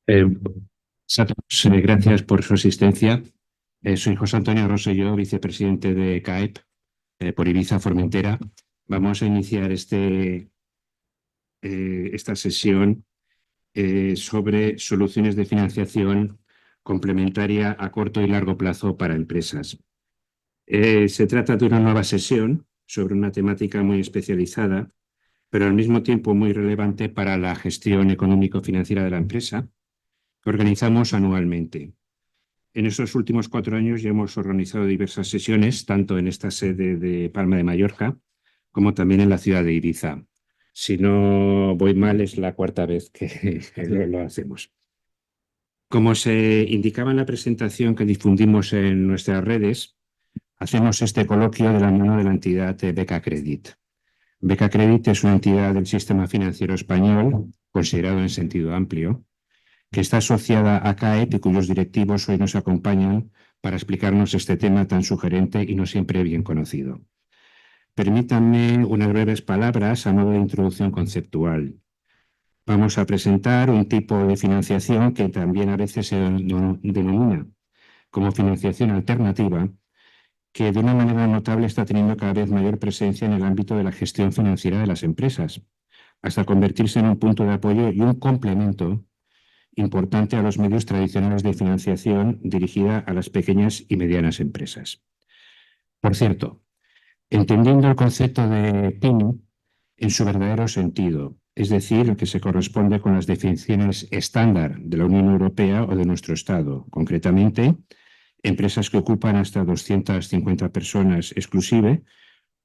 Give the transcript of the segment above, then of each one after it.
Eh, Gracias por su asistencia. Soy José Antonio Rosselló, vicepresidente de CAEP, por Ibiza Formentera. Vamos a iniciar esta sesión sobre soluciones de financiación complementaria a corto y largo plazo para empresas. Se trata de una nueva sesión sobre una temática muy especializada, pero al mismo tiempo muy relevante para la gestión económico-financiera de la empresa, que organizamos anualmente. En estos últimos 4 años ya hemos organizado diversas sesiones, tanto en esta sede de Palma de Mallorca como también en la ciudad de Ibiza. Si no voy mal, es la cuarta vez que lo hacemos. Como se indicaba en la presentación que difundimos en nuestras redes, hacemos este coloquio de la mano de la entidad Beca Credit. Beca Credit es una entidad del sistema financiero español, considerado en sentido amplio, que está asociada a CAEP y cuyos directivos hoy nos acompañan para explicarnos este tema tan sugerente y no siempre bien conocido. Permítanme unas breves palabras a modo de introducción conceptual. Vamos a presentar un tipo de financiación que también a veces se denomina como financiación alternativa, que de una manera notable está teniendo cada vez mayor presencia en el ámbito de la gestión financiera de las empresas, hasta convertirse en un punto de apoyo y un complemento importante a los medios tradicionales de financiación dirigida a las pequeñas y medianas empresas. Por cierto, entendiendo el concepto de PYME en su verdadero sentido, es decir, el que se corresponde con las definiciones estándar de la Unión Europea o de nuestro Estado, concretamente, empresas que ocupan hasta 250 personas exclusive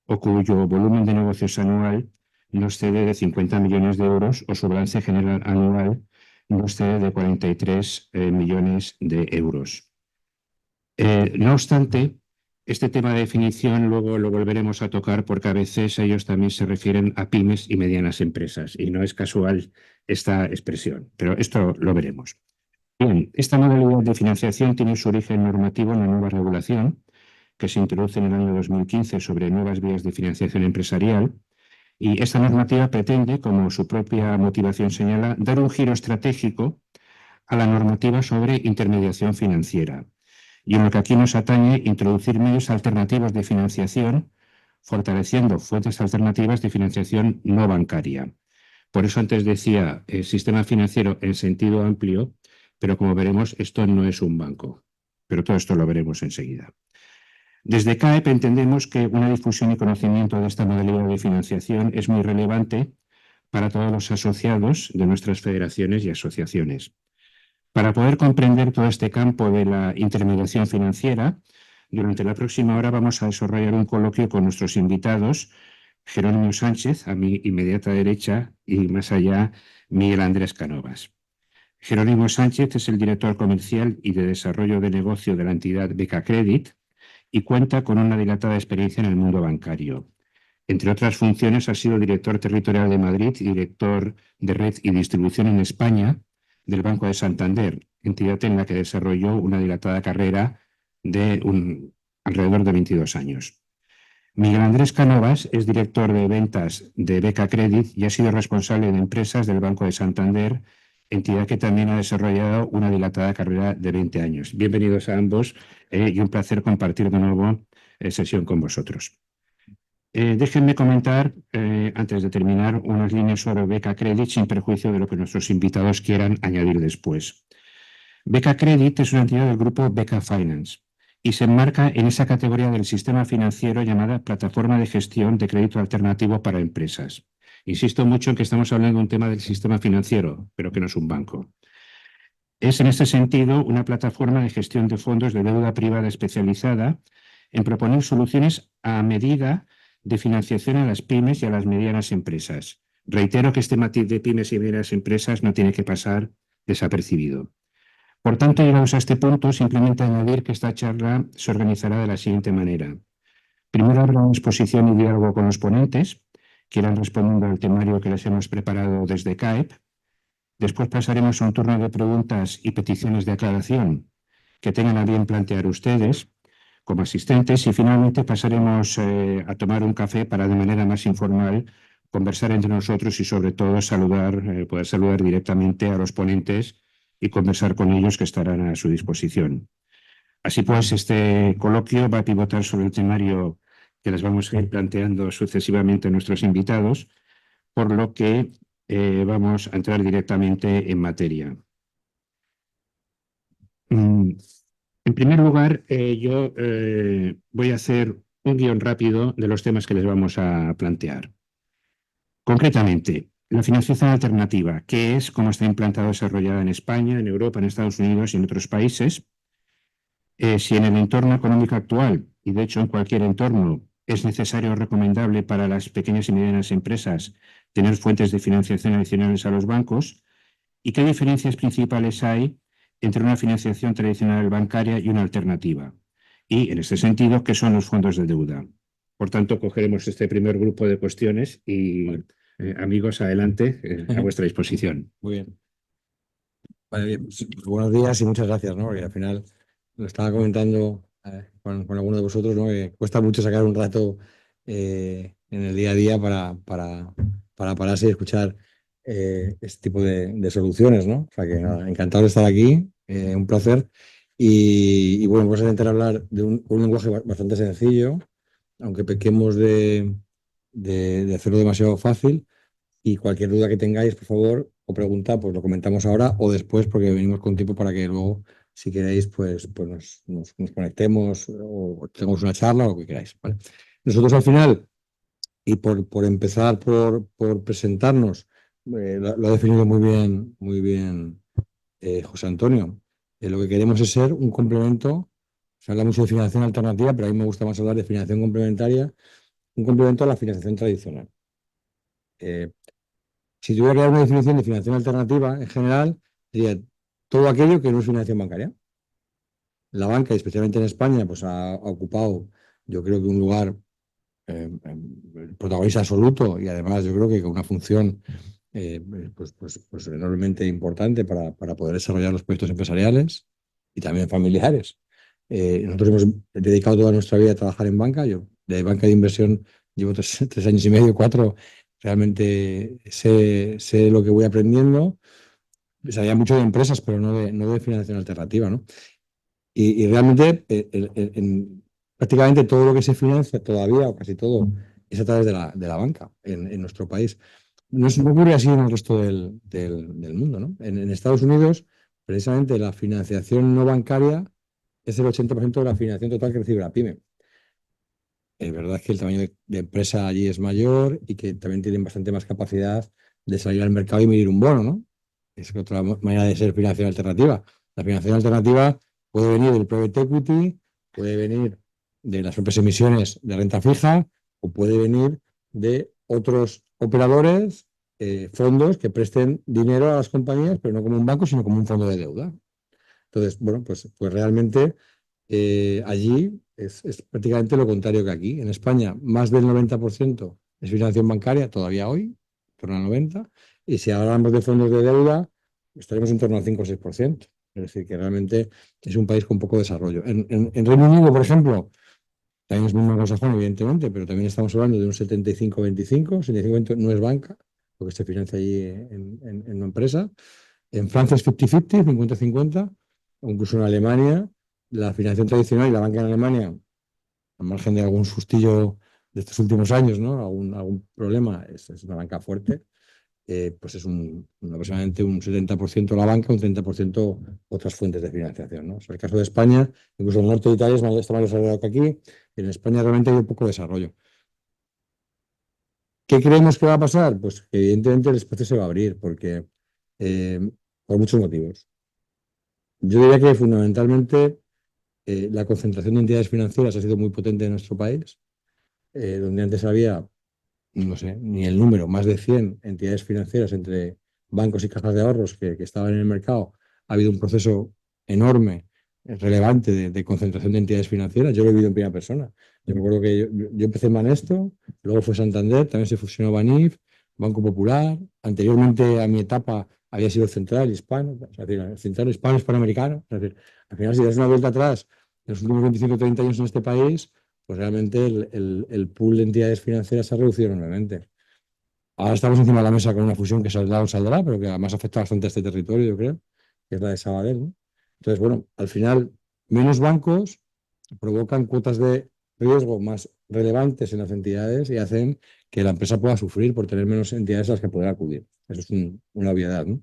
o cuyo volumen de negocios anual no excede de 50 millones de euros o su balance general anual no excede de 43 millones de euros. No obstante, este tema de definición luego lo volveremos a tocar porque a veces ellos también se refieren a pymes y medianas empresas y no es casual esta expresión, pero esto lo veremos. Bien, esta modalidad de financiación tiene su origen normativo en la nueva regulación que se introduce en el año 2015 sobre nuevas vías de financiación empresarial. Y esta normativa pretende, como su propia motivación señala, dar un giro estratégico a la normativa sobre intermediación financiera. Y en lo que aquí nos atañe, introducir medios alternativos de financiación, fortaleciendo fuentes alternativas de financiación no bancaria. Por eso antes decía sistema financiero en sentido amplio, pero como veremos, esto no es un banco. Pero todo esto lo veremos enseguida. Desde CAEP entendemos que una difusión y conocimiento de esta modalidad de financiación es muy relevante para todos los asociados de nuestras federaciones y asociaciones. Para poder comprender todo este campo de la intermediación financiera, durante la próxima hora vamos a desarrollar un coloquio con nuestros invitados, Jerónimo Sánchez, a mi inmediata derecha, y más allá, Miguel Andrés Canovas. Jerónimo Sánchez es el director comercial y de desarrollo de negocio de la entidad Beca Credit, y cuenta con una dilatada experiencia en el mundo bancario. Entre otras funciones, ha sido director territorial de Madrid y director de red y distribución en España del Banco de Santander, entidad en la que desarrolló una dilatada carrera de alrededor de 22 años. Miguel Andrés Canovas es director de ventas de Beca Credit y ha sido responsable de empresas del Banco de Santander, entidad que también ha desarrollado una dilatada carrera de 20 años. Bienvenidos a ambos y un placer compartir de nuevo sesión con vosotros. Déjenme comentar, antes de terminar, unas líneas sobre Beca Credit sin perjuicio de lo que nuestros invitados quieran añadir después. Beca Credit es una entidad del grupo Beca Finance y se enmarca en esa categoría del sistema financiero llamada Plataforma de Gestión de Crédito Alternativo para Empresas. Insisto mucho en que estamos hablando de un tema del sistema financiero, pero que no es un banco. Es en este sentido una plataforma de gestión de fondos de deuda privada especializada en proponer soluciones a medida de financiación a las pymes y a las medianas empresas. Reitero que este matiz de pymes y medianas empresas no tiene que pasar desapercibido. Por tanto, llegados a este punto, simplemente añadir que esta charla se organizará de la siguiente manera. Primero habrá una exposición y diálogo con los ponentes, que irán respondiendo al temario que les hemos preparado desde CAEP. Después pasaremos a un turno de preguntas y peticiones de aclaración que tengan a bien plantear ustedes como asistentes y finalmente pasaremos a tomar un café para de manera más informal conversar entre nosotros y sobre todo poder saludar directamente a los ponentes y conversar con ellos, que estarán a su disposición. Así pues, este coloquio va a pivotar sobre el temario que les vamos a ir planteando sucesivamente a nuestros invitados, por lo que vamos a entrar directamente en materia. En primer lugar, yo voy a hacer un guión rápido de los temas que les vamos a plantear. Concretamente, la financiación alternativa, ¿qué es? ¿Cómo está implantada o desarrollada en España, en Europa, en Estados Unidos y en otros países? Si en el entorno económico actual, y de hecho en cualquier entorno, es necesario o recomendable para las pequeñas y medianas empresas tener fuentes de financiación adicionales a los bancos, y qué diferencias principales hay entre una financiación tradicional bancaria y una alternativa. Y, en este sentido, ¿qué son los fondos de deuda? Por tanto, cogeremos este primer grupo de cuestiones y, amigos, adelante, a vuestra disposición. Muy bien. Vale, bien. Pues, buenos días y muchas gracias, ¿no? Porque al final lo estaba comentando con alguno de vosotros, ¿no? Que cuesta mucho sacar un rato en el día a día para pararse y escuchar este tipo de soluciones, ¿no? O sea que nada, encantado de estar aquí, un placer. Y bueno, vamos a intentar hablar de un lenguaje bastante sencillo, aunque pequemos de hacerlo demasiado fácil. Y cualquier duda que tengáis, por favor, o pregunta, pues lo comentamos ahora o después, porque venimos con tiempo para que luego, si queréis, pues nos conectemos o tengamos una charla o lo que queráis, ¿vale? Nosotros al final, y por empezar por presentarnos, lo ha definido muy bien José Antonio. Lo que queremos es ser un complemento. Se habla mucho de financiación alternativa, pero a mí me gusta más hablar de financiación complementaria, un complemento a la financiación tradicional. Si tuviera que dar una definición de financiación alternativa, en general, sería todo aquello que no es financiación bancaria. La banca, y especialmente en España, pues ha ocupado, yo creo que un lugar protagonista absoluto y además yo creo que con una función eh, pues enormemente importante para poder desarrollar los proyectos empresariales y también familiares. Nosotros hemos dedicado toda nuestra vida a trabajar en banca. Yo de banca de inversión llevo 3 años y medio, 4. Realmente sé lo que voy aprendiendo. Sabía mucho de empresas, pero no de financiación alternativa, ¿no? Y realmente prácticamente todo lo que se financia todavía, o casi todo, es a través de la banca en nuestro país. No ocurre así en el resto del mundo, ¿no? En Estados Unidos, precisamente la financiación no bancaria es el 80% de la financiación total que recibe la pyme. Es verdad que el tamaño de empresa allí es mayor y que también tienen bastante más capacidad de salir al mercado y emitir un bono, ¿no? Es otra manera de ser financiación alternativa. La financiación alternativa puede venir del private equity, puede venir de las propias emisiones de renta fija o puede venir de otros operadores, fondos que presten dinero a las compañías, pero no como un banco, sino como un fondo de deuda. Entonces, bueno, pues realmente allí es prácticamente lo contrario que aquí. En España, más del 90% es financiación bancaria, todavía hoy, en torno al 90%, y si hablamos de fondos de deuda, estaremos en torno al 5 o 6%. Es decir, que realmente es un país con poco desarrollo. En Reino Unido, por ejemplo, también es muy anglosajón, evidentemente, pero también estamos hablando de un 75-25. 75 no es banca, lo que se financia allí en una empresa. En Francia es 50-50, 50-50, o incluso en Alemania, la financiación tradicional y la banca en Alemania, al margen de algún sustillo de estos últimos años, ¿no? Algún problema, es una banca fuerte, pues es aproximadamente un 70% la banca, un 30% otras fuentes de financiación, ¿no? O sea, el caso de España, incluso el norte de Italia está más desarrollado que aquí, y en España realmente hay un poco de desarrollo. ¿Qué creemos que va a pasar? Pues que evidentemente el espacio se va a abrir, porque eh, por muchos motivos. Yo diría que fundamentalmente la concentración de entidades financieras ha sido muy potente en nuestro país, donde antes había, no sé, ni el número, más de 100 entidades financieras entre bancos y cajas de ahorros que estaban en el mercado. Ha habido un proceso enorme, relevante de concentración de entidades financieras. Yo lo he vivido en primera persona. Yo me acuerdo que yo empecé en Banesto, luego fue Santander, también se fusionó Banif, Banco Popular. Anteriormente a mi etapa había sido Central Hispano, es decir, Central Hispano Hispanoamericano. Es decir, al final, si das una vuelta atrás, en los últimos 25 o 30 años en este país, pues realmente el pool de entidades financieras se ha reducido enormemente. Ahora estamos encima de la mesa con una fusión que saldrá o saldrá, pero que además afecta bastante a este territorio, yo creo. que es la de Sabadell, ¿no? Entonces, bueno, al final, menos bancos provocan cuotas de riesgo más relevantes en las entidades y hacen que la empresa pueda sufrir por tener menos entidades a las que poder acudir. Eso es una obviedad, ¿no?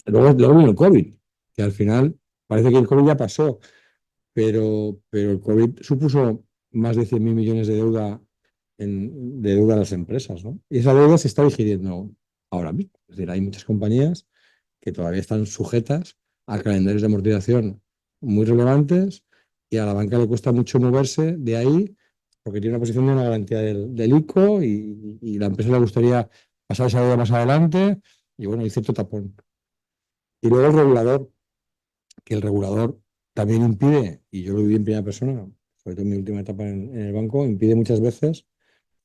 Luego vino el COVID, que al final parece que el COVID ya pasó, pero el COVID supuso más de 100.000 millones de deuda, de deuda a las empresas, ¿no? Y esa deuda se está digiriendo ahora mismo. Es decir, hay muchas compañías que todavía están sujetas a calendarios de amortización muy relevantes y a la banca le cuesta mucho moverse de ahí porque tiene una posición de una garantía del ICO y la empresa le gustaría pasar esa deuda más adelante y bueno, hay cierto tapón. Y luego el regulador, que el regulador también impide, y yo lo viví en primera persona, sobre todo en mi última etapa en el banco, impide muchas veces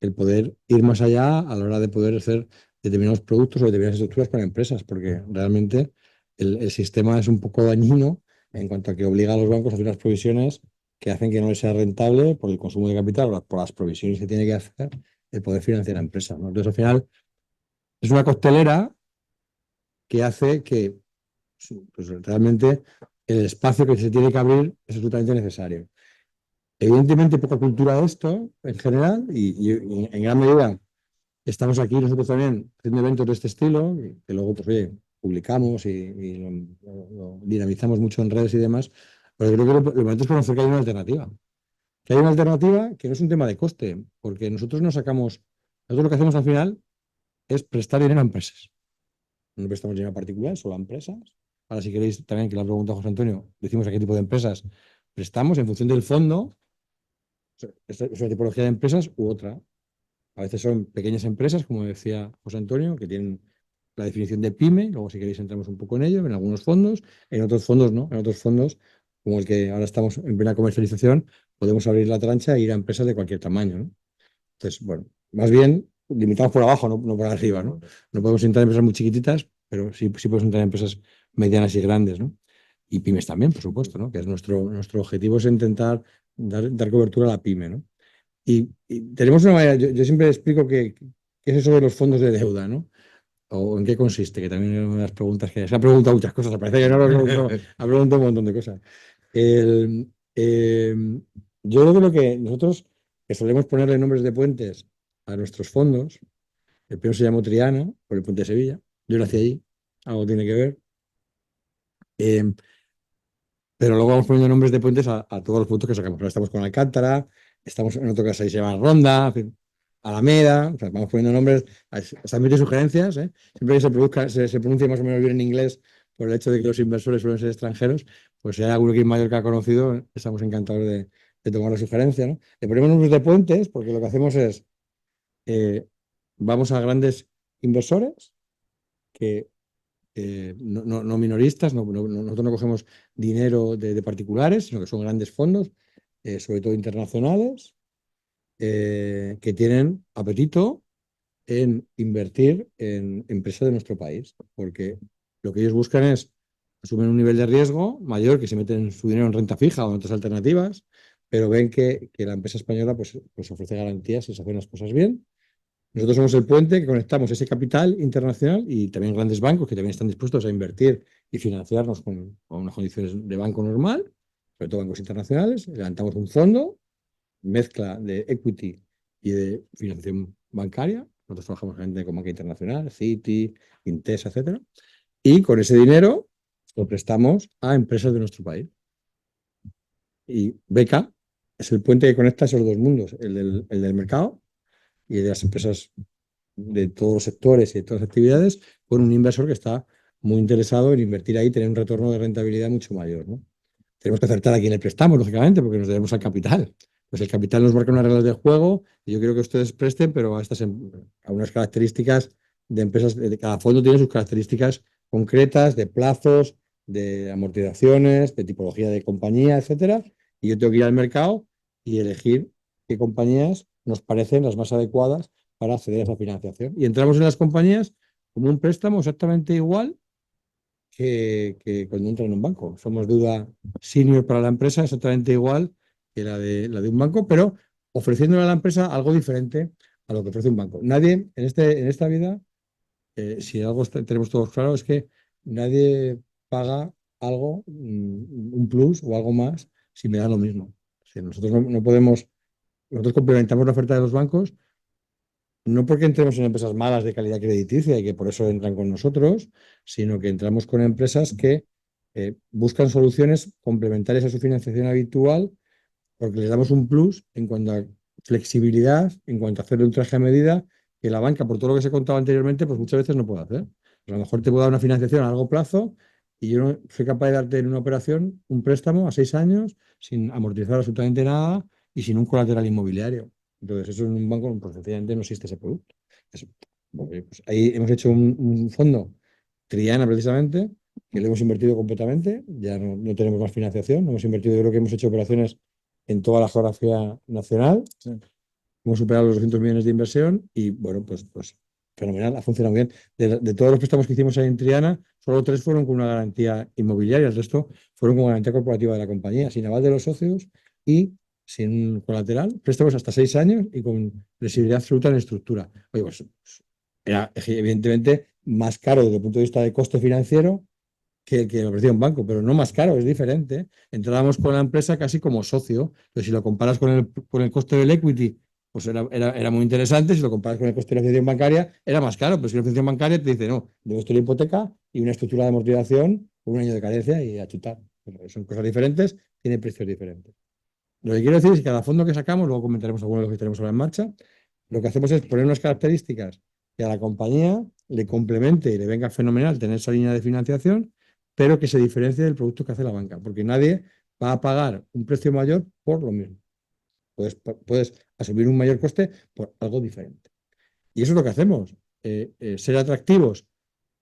el poder ir más allá a la hora de poder hacer determinados productos o determinadas estructuras para empresas, porque realmente el sistema es un poco dañino en cuanto a que obliga a los bancos a hacer unas provisiones que hacen que no les sea rentable por el consumo de capital o por las provisiones que tiene que hacer el poder financiar a empresas, ¿no? Entonces, al final, es una costelera que hace que pues, realmente el espacio que se tiene que abrir es absolutamente necesario. Evidentemente, poca cultura de esto en general y en gran medida estamos aquí nosotros también haciendo eventos de este estilo, que luego pues, oye, publicamos y lo dinamizamos mucho en redes y demás, pero creo que lo importante es conocer que hay una alternativa. Que hay una alternativa que no es un tema de coste, porque nosotros lo que hacemos al final es prestar dinero a empresas. No prestamos dinero a particulares, solo a empresas. Ahora, si queréis también que la pregunta José Antonio, decimos a qué tipo de empresas prestamos en función del fondo, es una tipología de empresas u otra. A veces son pequeñas empresas, como decía José Antonio, que tienen la definición de pyme, luego si queréis entramos un poco en ello, en algunos fondos, en otros fondos no, en otros fondos, como el que ahora estamos en plena comercialización, podemos abrir la trancha e ir a empresas de cualquier tamaño, ¿no? Entonces, bueno, más bien limitamos por abajo, no por arriba, ¿no? No podemos entrar en empresas muy chiquititas, pero sí podemos entrar en empresas medianas y grandes, ¿no? Y pymes también, por supuesto, ¿no? Que es nuestro objetivo es intentar dar cobertura a la pyme, ¿no? Y tenemos una manera, yo siempre explico qué es eso de los fondos de deuda, ¿no? O en qué consiste, que también es una de las preguntas que se ha preguntado muchas cosas, parece que no lo he preguntado, ha preguntado un montón de cosas. El, eh, yo creo que nosotros que solemos ponerle nombres de puentes a nuestros fondos, el primero se llamó Triana, por el puente de Sevilla, yo nací allí, algo tiene que ver, eh, pero luego vamos poniendo nombres de puentes a todos los puntos que sacamos. Ahora estamos con Alcántara, estamos en otro caso ahí se llama Ronda, en fin, Alameda, o sea, vamos poniendo nombres, están metiendo sugerencias, ¿eh? Siempre que se pronuncia más o menos bien en inglés por el hecho de que los inversores suelen ser extranjeros, pues si hay alguno que es mayor que ha conocido, estamos encantados de tomar la sugerencia, ¿no? Le ponemos nombres de puentes porque lo que hacemos es, eh, vamos a grandes inversores que no minoristas, nosotros no cogemos dinero de particulares, sino que son grandes fondos, sobre todo internacionales, que tienen apetito en invertir en empresas de nuestro país, porque lo que ellos buscan es asumir un nivel de riesgo mayor, que se meten su dinero en renta fija o en otras alternativas, pero ven que la empresa española pues ofrece garantías y se hacen las cosas bien. Nosotros somos el puente que conectamos ese capital internacional y también grandes bancos que también están dispuestos a invertir y financiarnos con unas condiciones de banco normal, sobre todo bancos internacionales. Levantamos un fondo, mezcla de equity y de financiación bancaria. Nosotros trabajamos gente con banca internacional, Citi, Intesa, etcétera. Y con ese dinero lo prestamos a empresas de nuestro país. Y Beca es el puente que conecta esos dos mundos, el del mercado y de las empresas de todos los sectores y de todas las actividades, con un inversor que está muy interesado en invertir ahí y tener un retorno de rentabilidad mucho mayor, ¿no? Tenemos que acertar a quién le prestamos, lógicamente, porque nos debemos al capital. Pues el capital nos marca unas reglas de juego y yo quiero que ustedes presten, pero a unas características de empresas, de cada fondo tiene sus características concretas, de plazos, de amortizaciones, de tipología de compañía, etcétera. Y yo tengo que ir al mercado y elegir qué compañías nos parecen las más adecuadas para acceder a esa financiación. Y entramos en las compañías como un préstamo exactamente igual que cuando entra en un banco. Somos deuda senior para la empresa, exactamente igual que la de un banco, pero ofreciéndole a la empresa algo diferente a lo que ofrece un banco. Nadie en esta vida, si algo tenemos todos claro, es que nadie paga algo, un plus o algo más, si me da lo mismo. Si nosotros no podemos, nosotros complementamos la oferta de los bancos, no porque entremos en empresas malas de calidad crediticia y que por eso entran con nosotros, sino que entramos con empresas que buscan soluciones complementarias a su financiación habitual porque les damos un plus en cuanto a flexibilidad, en cuanto a hacer un traje a medida, que la banca, por todo lo que se contaba anteriormente, pues muchas veces no puede hacer. A lo mejor te puedo dar una financiación a largo plazo y yo no soy capaz de darte en una operación un préstamo a 6 años sin amortizar absolutamente nada y sin un colateral inmobiliario. Entonces, eso en un banco, pues sencillamente no existe ese producto. Eso, pues ahí hemos hecho un fondo Triana, precisamente, que lo hemos invertido completamente, ya no tenemos más financiación, hemos invertido, yo creo que hemos hecho operaciones en toda la geografía nacional. Sí. Hemos superado los 200 millones de inversión y, bueno, pues fenomenal, ha funcionado bien. De todos los préstamos que hicimos ahí en Triana, solo 3 fueron con una garantía inmobiliaria, el resto fueron con garantía corporativa de la compañía, sin aval de los socios y sin un colateral. Préstamos hasta 6 años y con flexibilidad absoluta en estructura. Oye, pues era evidentemente más caro desde el punto de vista de coste financiero que el que ofrecía un banco, pero no más caro, es diferente. Entrábamos con la empresa casi como socio, pero si lo comparas con el coste del equity, pues era muy interesante. Si lo comparas con el coste de la financiación bancaria, era más caro, pero si la financiación bancaria te dice, no, debes tener hipoteca y una estructura de amortización con un año de carencia y a chutar. Pero son cosas diferentes, tiene precios diferentes. Lo que quiero decir es que cada fondo que sacamos, luego comentaremos algunos de los que tenemos ahora en marcha, lo que hacemos es poner unas características que a la compañía le complemente y le venga fenomenal tener esa línea de financiación, pero que se diferencie del producto que hace la banca, porque nadie va a pagar un precio mayor por lo mismo. Puedes asumir un mayor coste por algo diferente. Y eso es lo que hacemos, ser atractivos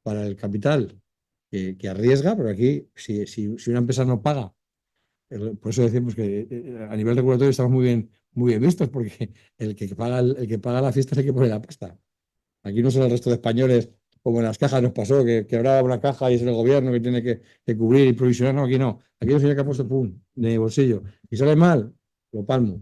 para el capital que arriesga, pero aquí si una empresa no paga por eso decimos que a nivel regulatorio estamos muy bien vistos, porque el que paga la fiesta es el que pone la pasta. Aquí no son el resto de españoles, como en las cajas nos pasó, que habrá una caja y es el gobierno que tiene que cubrir y provisionar. No, aquí no. Aquí yo soy el que ha puesto pum, de mi bolsillo. Y sale mal, lo palmo.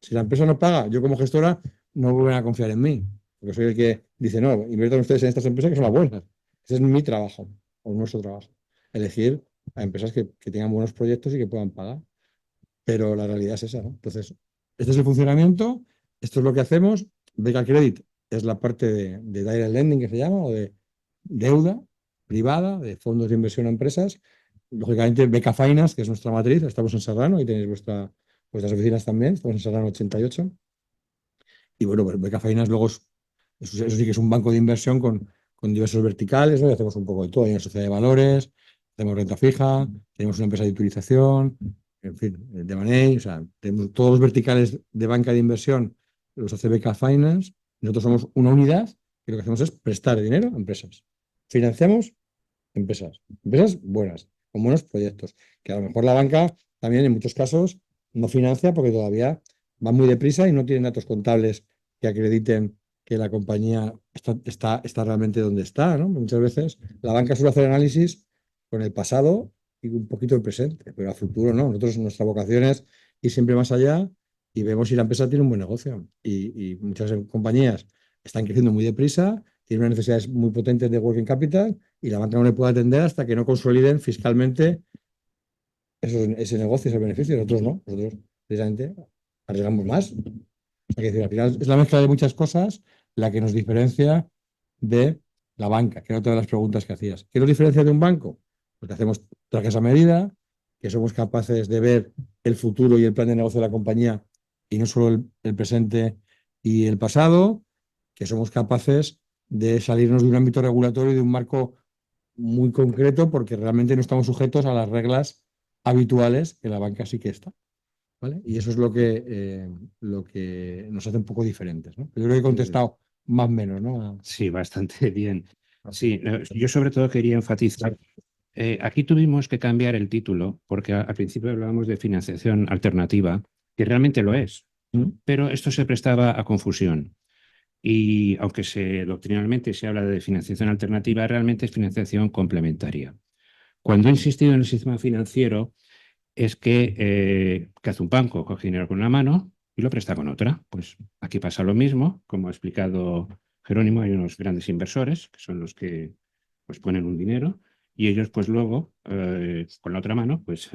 Si la empresa no paga, yo como gestora no vuelven a confiar en mí, porque soy el que dice, no, inviertan ustedes en estas empresas que son las buenas. Ese es mi trabajo, o nuestro trabajo. Elegir a empresas que tengan buenos proyectos y que puedan pagar. Pero la realidad es esa, ¿no? Entonces, este es el funcionamiento, esto es lo que hacemos. Beca Credit es la parte de direct lending que se llama, o de deuda privada, de fondos de inversión a empresas. Lógicamente, Beca Finance, que es nuestra matriz, estamos en Serrano, y tenéis vuestras oficinas también, estamos en Serrano 88. Y bueno, pues Beca Finance luego eso sí que es un banco de inversión con diversos verticales, ¿no? Y hacemos un poco de todo. Hay una sociedad de valores, hacemos renta fija, tenemos una empresa de utilización, en fin, de money, o sea, tenemos todos los verticales de banca de inversión, los hace Beca Finance. Nosotros somos una unidad que lo que hacemos es prestar dinero a empresas. Financiamos empresas buenas, con buenos proyectos, que a lo mejor la banca también en muchos casos no financia porque todavía va muy deprisa y no tienen datos contables que acrediten que la compañía está realmente donde está, ¿no? Muchas veces la banca suele hacer análisis con el pasado y un poquito el presente, pero a futuro no. Nosotros, nuestra vocación es ir siempre más allá y vemos si la empresa tiene un buen negocio. Y muchas compañías están creciendo muy deprisa, tienen unas necesidades muy potentes de working capital y la banca no le puede atender hasta que no consoliden fiscalmente ese negocio, ese beneficio. Nosotros no, nosotros precisamente arriesgamos más. Hay que decir, al final es la mezcla de muchas cosas la que nos diferencia de la banca, que era otra de las preguntas que hacías. ¿Qué nos diferencia de un banco? Porque hacemos trajes a medida, que somos capaces de ver el futuro y el plan de negocio de la compañía y no solo el presente y el pasado, que somos capaces de salirnos de un ámbito regulatorio y de un marco muy concreto porque realmente no estamos sujetos a las reglas habituales que la banca sí que está. ¿Vale? Y eso es lo que nos hace un poco diferentes, ¿no? Yo creo que he contestado más o menos, ¿no? Sí, bastante bien. Sí, yo sobre todo quería enfatizar. Aquí tuvimos que cambiar el título porque al principio hablábamos de financiación alternativa, que realmente lo es, pero esto se prestaba a confusión. Y aunque doctrinalmente se habla de financiación alternativa, realmente es financiación complementaria. Cuando he insistido en el sistema financiero, es que hace un banco, coge dinero con una mano y lo presta con otra. Pues aquí pasa lo mismo, como ha explicado Jerónimo, hay unos grandes inversores que son los que pues, ponen un dinero y ellos pues luego, con la otra mano, pues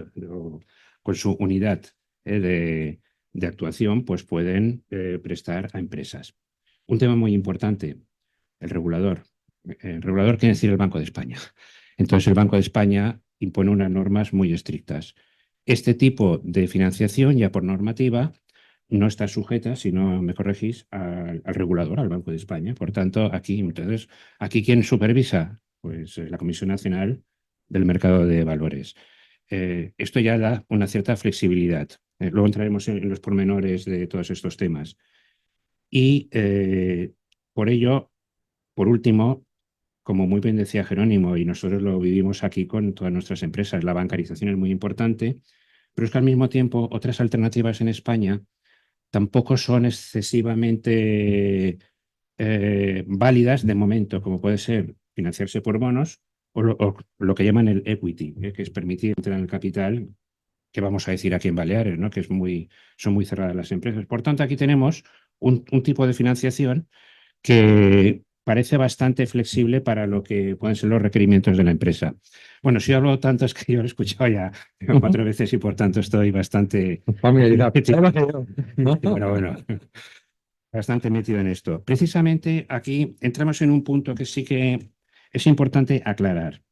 con su unidad de actuación, pues pueden prestar a empresas. Un tema muy importante, el regulador. El regulador quiere decir el Banco de España. Entonces, el Banco de España impone unas normas muy estrictas. Este tipo de financiación, ya por normativa, no está sujeta, si no me corregís, al regulador, al Banco de España. Por tanto, aquí ¿quién supervisa? Pues la Comisión Nacional del Mercado de Valores. Esto ya da una cierta flexibilidad. Luego entraremos en los pormenores de todos estos temas. Y por ello, por último, como muy bien decía Jerónimo, y nosotros lo vivimos aquí con todas nuestras empresas, la bancarización es muy importante, pero es que al mismo tiempo otras alternativas en España tampoco son excesivamente válidas de momento, como puede ser financiarse por bonos o lo que llaman el equity, que es permitir entrar en el capital, que vamos a decir aquí en Baleares, ¿no? Que son muy cerradas las empresas. Por tanto, aquí tenemos un tipo de financiación que parece bastante flexible para lo que pueden ser los requerimientos de la empresa. Bueno, si hablo tanto es que yo lo he escuchado ya 4 veces y por tanto estoy bastante Familiaridad. bueno, bastante metido en esto. Precisamente aquí entramos en un punto que sí que es importante aclarar.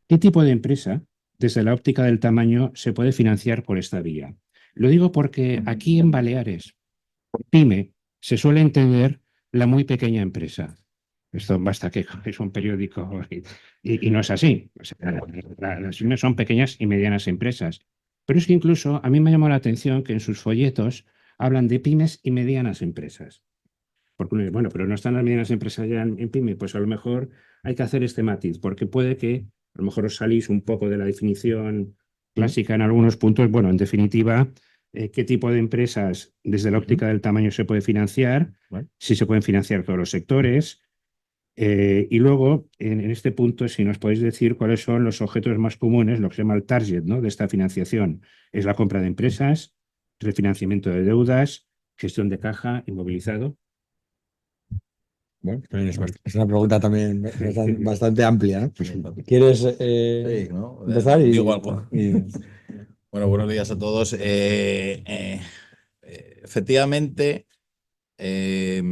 ¿Qué tipo de empresa, desde la óptica del tamaño, se puede financiar por esta vía? Lo digo porque aquí en Baleares, pyme, se suele entender la muy pequeña empresa. Esto basta que es un periódico y no es así. O sea, las pymes son pequeñas y medianas empresas. Pero es que incluso a mí me llamó la atención que en sus folletos hablan de pymes y medianas empresas. Porque, bueno, pero no están las medianas empresas ya en pyme, pues a lo mejor hay que hacer este matiz, porque puede que a lo mejor os salís un poco de la definición clásica en algunos puntos. Bueno, en definitiva, ¿qué tipo de empresas desde la óptica del tamaño se puede financiar? Vale. Si se pueden financiar todos los sectores. Y luego, en este punto, si nos podéis decir cuáles son los objetos más comunes, lo que se llama el target, ¿no?, de esta financiación. Es la compra de empresas, refinanciamiento de deudas, gestión de caja, inmovilizado. Bueno, es una pregunta también bastante amplia, ¿no? ¿Quieres Sí, ¿no? empezar? Digo algo. Bueno, buenos días a todos. Efectivamente, eh,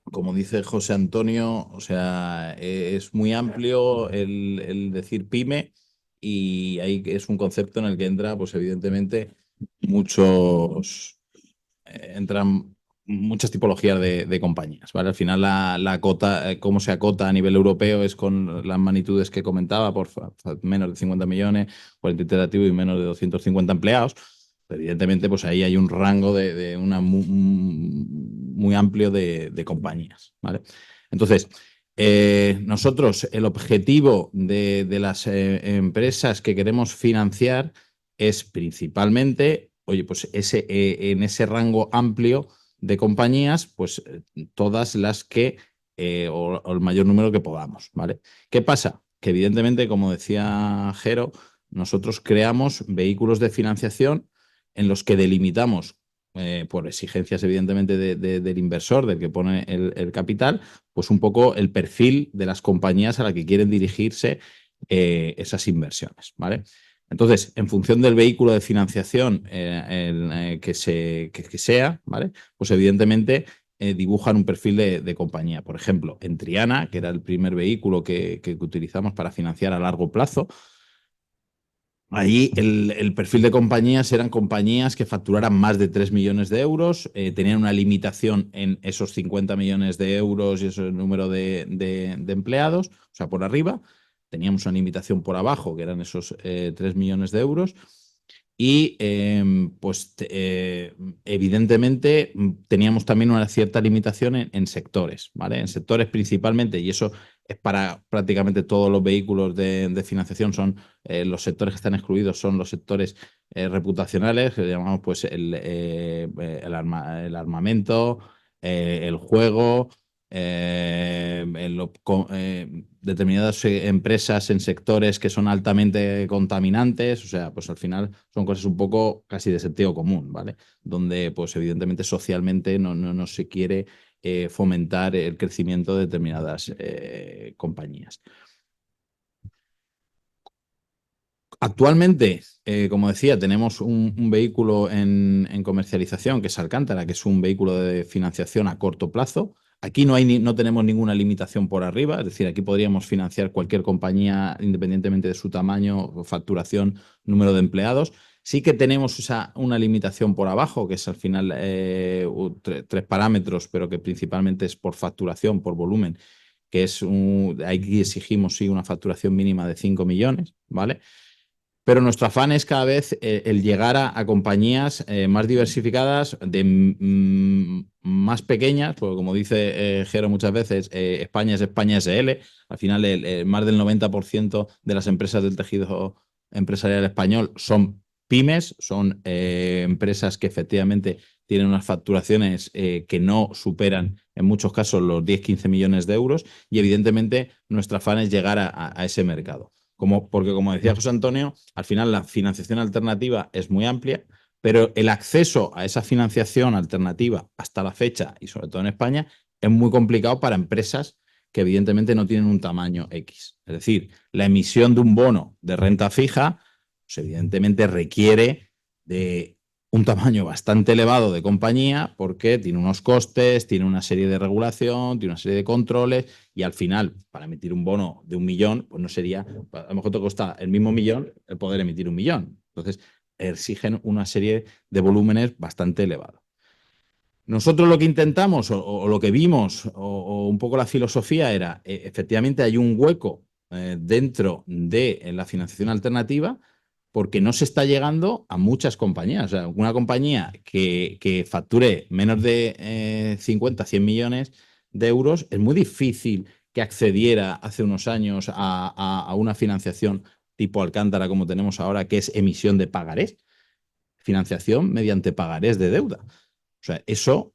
como dice José Antonio, o sea, es muy amplio el decir pyme y ahí es un concepto en el que entra, pues evidentemente, entran muchas tipologías de compañías, ¿vale? Al final la cota, cómo se acota a nivel europeo es con las magnitudes que comentaba, menos de 50 millones, cuantitativo y menos de 250 empleados. Evidentemente, pues ahí hay un rango de una muy amplio de compañías, ¿vale? Entonces, nosotros, el objetivo de las empresas que queremos financiar es principalmente, oye, pues en ese rango amplio de compañías, pues todas las que, o el mayor número que podamos, ¿vale? ¿Qué pasa? Que evidentemente, como decía Jero, nosotros creamos vehículos de financiación en los que delimitamos, por exigencias evidentemente del inversor, del que pone el capital, pues un poco el perfil de las compañías a las que quieren dirigirse esas inversiones, ¿vale? Entonces, en función del vehículo de financiación que sea, ¿vale? Pues evidentemente dibujan un perfil de compañía. Por ejemplo, en Triana, que era el primer vehículo que utilizamos para financiar a largo plazo, allí el perfil de compañías eran compañías que facturaran más de 3 millones de euros, tenían una limitación en esos 50 millones de euros y ese número de empleados, o sea, por arriba. Teníamos una limitación por abajo, que eran esos 3 millones de euros. Y pues evidentemente teníamos también una cierta limitación en sectores, ¿vale? En sectores principalmente, y eso es para prácticamente todos los vehículos de financiación, son los sectores que están excluidos, son los sectores reputacionales, que llamamos pues el armamento, el juego, determinadas empresas en sectores que son altamente contaminantes, o sea, pues al final son cosas un poco casi de sentido común, ¿vale? Donde pues evidentemente socialmente no se quiere fomentar el crecimiento de determinadas compañías. Actualmente, como decía, tenemos un vehículo en comercialización que es Alcántara, que es un vehículo de financiación a corto plazo. Aquí no tenemos ninguna limitación por arriba, es decir, aquí podríamos financiar cualquier compañía independientemente de su tamaño, facturación, número de empleados. Sí que tenemos una limitación por abajo, que es al final tres parámetros, pero que principalmente es por facturación, por volumen, que es aquí exigimos sí una facturación mínima de 5 millones, ¿vale? Pero nuestro afán es cada vez el llegar a compañías más diversificadas, más pequeñas, porque como dice Jero muchas veces, España es España SL. Al final, más del 90% de las empresas del tejido empresarial español son pymes, son empresas que efectivamente tienen unas facturaciones que no superan en muchos casos los 10-15 millones de euros y evidentemente nuestro afán es llegar a ese mercado. Porque como decía José Antonio, al final la financiación alternativa es muy amplia, pero el acceso a esa financiación alternativa hasta la fecha, y sobre todo en España, es muy complicado para empresas que evidentemente no tienen un tamaño X. Es decir, la emisión de un bono de renta fija, pues evidentemente requiere de un tamaño bastante elevado de compañía porque tiene unos costes, tiene una serie de regulación, tiene una serie de controles y al final, para emitir un bono de 1 millón, pues no sería, a lo mejor te cuesta el mismo millón el poder emitir 1 millón. Entonces, exigen una serie de volúmenes bastante elevados. Nosotros lo que intentamos o lo que vimos o un poco la filosofía era, efectivamente hay un hueco dentro de la financiación alternativa porque no se está llegando a muchas compañías. O sea, una compañía que facture menos de 50, 100 millones de euros es muy difícil que accediera hace unos años a una financiación tipo Alcántara como tenemos ahora, que es emisión de pagarés, financiación mediante pagarés de deuda. O sea, eso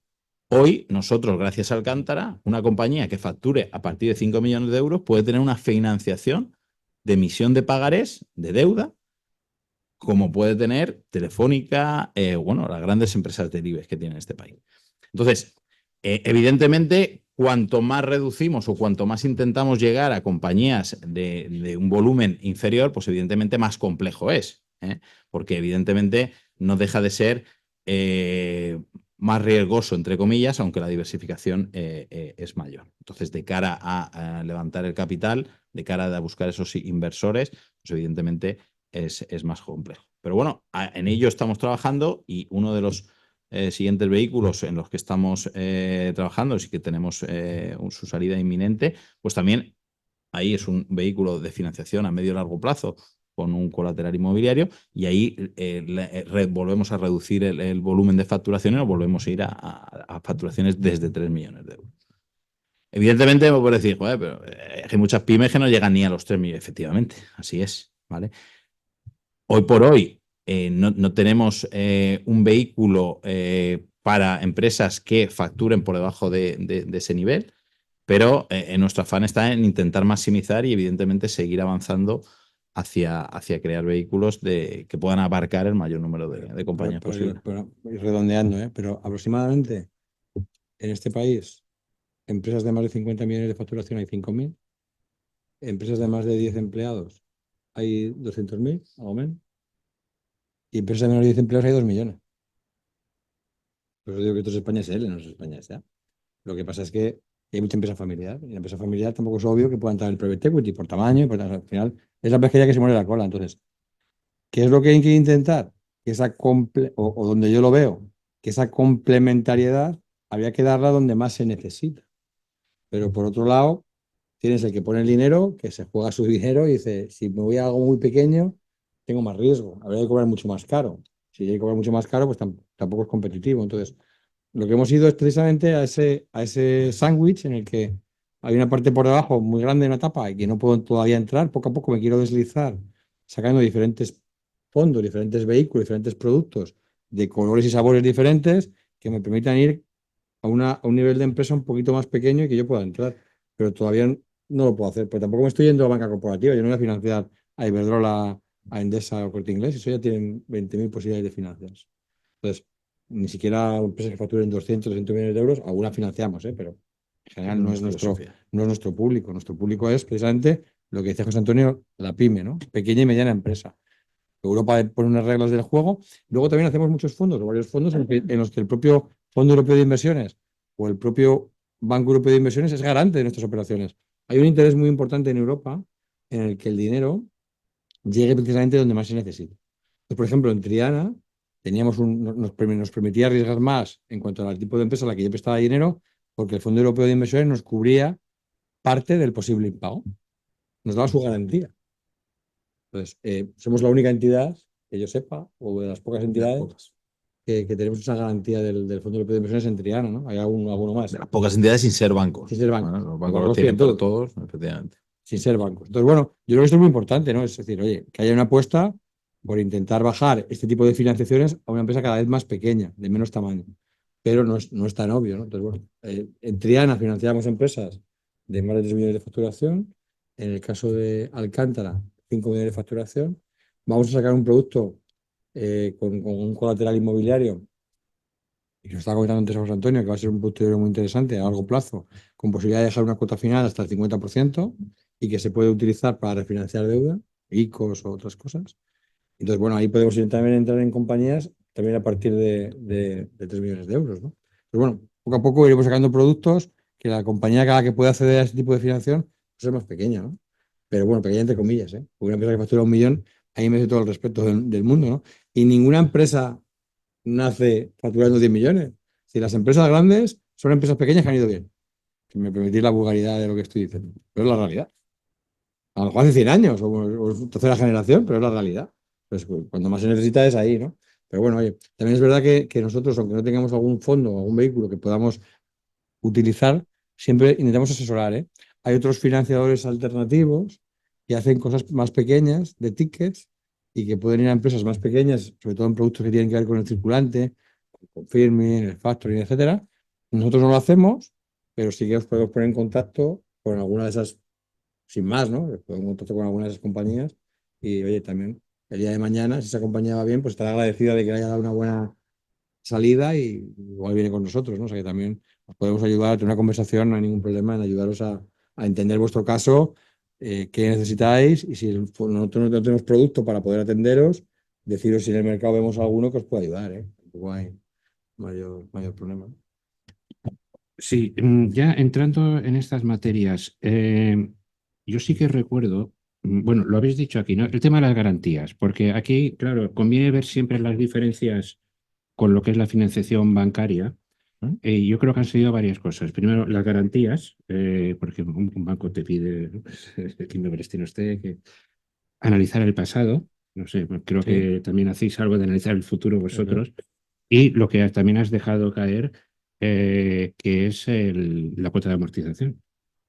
hoy nosotros, gracias a Alcántara, una compañía que facture a partir de 5 millones de euros puede tener una financiación de emisión de pagarés de deuda, como puede tener Telefónica, bueno, las grandes empresas del IBEX que tiene este país. Entonces, evidentemente, cuanto más reducimos o cuanto más intentamos llegar a compañías de un volumen inferior, pues evidentemente más complejo es, porque evidentemente no deja de ser más riesgoso, entre comillas, aunque la diversificación es mayor. Entonces, de cara a levantar el capital, de cara a buscar esos inversores, pues evidentemente es más complejo. Pero bueno, en ello estamos trabajando y uno de los siguientes vehículos en los que estamos trabajando y que tenemos su salida inminente, pues también ahí es un vehículo de financiación a medio y largo plazo con un colateral inmobiliario y ahí volvemos a reducir el volumen de facturación y nos volvemos a ir a facturaciones desde 3 millones de euros. Evidentemente me puede decir, joder, pero hay muchas pymes que no llegan ni a los 3 millones. Efectivamente, así es, ¿vale? Hoy por hoy no tenemos un vehículo para empresas que facturen por debajo de ese nivel, pero nuestro afán está en intentar maximizar y evidentemente seguir avanzando hacia crear vehículos que puedan abarcar el mayor número de compañías posible. Pero ir redondeando, pero aproximadamente en este país, empresas de más de 50 millones de facturación hay 5.000, empresas de más de 10 empleados hay 200.000, algo menos, y empresas de menos de 10 empleados hay 2 millones. Por eso digo que esto es España SL, no es España S.A. Lo que pasa es que hay mucha empresa familiar, y la empresa familiar tampoco es obvio que pueda entrar en el private equity por tamaño, al final es la pesquería que se muere la cola. Entonces, ¿qué es lo que hay que intentar? Que o donde yo lo veo, que esa complementariedad había que darla donde más se necesita. Pero por otro lado, tienes el que pone el dinero, que se juega su dinero y dice, si me voy a algo muy pequeño, tengo más riesgo, habría que cobrar mucho más caro. Si hay que cobrar mucho más caro, pues tampoco es competitivo. Entonces, lo que hemos ido es precisamente a ese sándwich en el que hay una parte por debajo muy grande en la tapa y que no puedo todavía entrar. Poco a poco me quiero deslizar, sacando diferentes fondos, diferentes vehículos, diferentes productos de colores y sabores diferentes que me permitan ir a un nivel de empresa un poquito más pequeño y que yo pueda entrar. Pero todavía no lo puedo hacer, porque tampoco me estoy yendo a banca corporativa. Yo no voy a financiar a Iberdrola, a Endesa o Corte Inglés, eso ya tienen 20.000 posibilidades de financiarse. Entonces, ni siquiera empresas que facturen 200 millones de euros, alguna financiamos, pero en general no es nuestro público. Nuestro público es precisamente lo que decía José Antonio, la pyme, ¿no? Pequeña y mediana empresa. Europa pone unas reglas del juego. Luego también hacemos muchos fondos, o varios fondos en los que el propio Fondo Europeo de Inversiones o el propio Banco Europeo de Inversiones es garante de nuestras operaciones. Hay un interés muy importante en Europa en el que el dinero llegue precisamente donde más se necesita. Entonces, por ejemplo, en Triana nos permitía arriesgar más en cuanto al tipo de empresa a la que yo prestaba dinero, porque el Fondo Europeo de Inversiones nos cubría parte del posible impago. Nos daba su garantía. Entonces, somos la única entidad, que yo sepa, o de las pocas entidades que tenemos esa garantía del Fondo Europeo de Inversiones en Triana, ¿no? Hay alguno más. De las pocas entidades sin ser bancos. Sin ser bancos. Bueno, los Los bancos bancos los tienen tienen por todo. todos, efectivamente. Sin ser bancos. Entonces, bueno, yo creo que esto es muy importante, ¿no? Es decir, oye, que haya una apuesta por intentar bajar este tipo de financiaciones a una empresa cada vez más pequeña, de menos tamaño. Pero no es tan obvio, ¿no? Entonces, bueno, en Triana financiamos empresas de más de 3 millones de facturación. En el caso de Alcántara, 5 millones de facturación. Vamos a sacar un producto con un colateral inmobiliario, y nos está comentando antes José Antonio, que va a ser un producto muy interesante a largo plazo, con posibilidad de dejar una cuota final hasta el 50% y que se puede utilizar para refinanciar deuda, ICOs o otras cosas. Entonces, bueno, ahí podemos también entrar en compañías también a partir de 3 millones de euros, ¿no? Pero bueno, poco a poco iremos sacando productos que la compañía cada que pueda acceder a ese tipo de financiación pues es más pequeña, ¿no? Pero bueno, pequeña entre comillas, ¿eh? Porque una empresa que factura 1 millón, ahí merece todo el respeto del mundo, ¿no? Y ninguna empresa nace facturando 10 millones. Si las empresas grandes son empresas pequeñas que han ido bien. Si me permitís la vulgaridad de lo que estoy diciendo. Pero es la realidad. A lo mejor hace 100 años o tercera generación, pero es la realidad. Pues cuando más se necesita es ahí, ¿no? Pero bueno, oye, también es verdad que nosotros, aunque no tengamos algún fondo o algún vehículo que podamos utilizar, siempre intentamos asesorar, ¿eh? Hay otros financiadores alternativos que hacen cosas más pequeñas de tickets y que pueden ir a empresas más pequeñas, sobre todo en productos que tienen que ver con el circulante, el confirming, el factoring, etcétera. Nosotros no lo hacemos, pero sí que os podemos poner en contacto con alguna de esas, sin más, ¿no? Os pongo en contacto con alguna de esas compañías y, oye, también el día de mañana, si esa compañía va bien, pues estará agradecida de que le haya dado una buena salida y igual viene con nosotros, ¿no? O sea que también os podemos ayudar a tener una conversación, no hay ningún problema en ayudaros a entender vuestro caso, qué necesitáis y si nosotros no tenemos producto para poder atenderos, deciros si en el mercado vemos alguno que os pueda ayudar, ¿eh? Tampoco hay mayor problema. Sí, ya entrando en estas materias, yo sí que recuerdo, bueno, lo habéis dicho aquí, ¿no? El tema de las garantías, porque aquí, claro, conviene ver siempre las diferencias con lo que es la financiación bancaria. Yo creo que han sido varias cosas. Primero, las garantías, porque un banco te pide, ¿no? Pues, que me preste usted, que analizar el pasado. No sé, creo Sí. que también hacéis algo de analizar el futuro vosotros. Y lo que también has dejado caer, que es la cuota de amortización.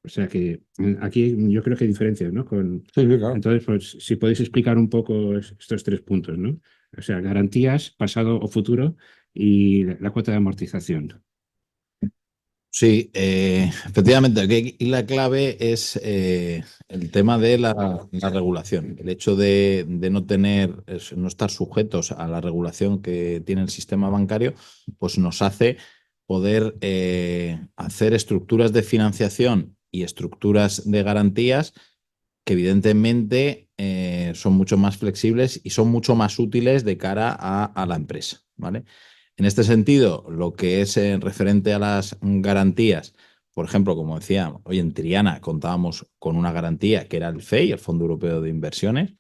O sea que aquí yo creo que hay diferencias, ¿no? Sí, sí, claro. Entonces, pues si podéis explicar un poco estos 3 puntos, ¿no? O sea, garantías, pasado o futuro y la cuota de amortización. Sí, efectivamente, aquí la clave es el tema de la regulación. El hecho de no tener, no estar sujetos a la regulación que tiene el sistema bancario, pues nos hace poder hacer estructuras de financiación y estructuras de garantías que evidentemente son mucho más flexibles y son mucho más útiles de cara a la empresa, ¿vale? En este sentido, lo que es referente a las garantías, por ejemplo, como decía, hoy en Triana contábamos con una garantía que era el FEI, el Fondo Europeo de Inversiones,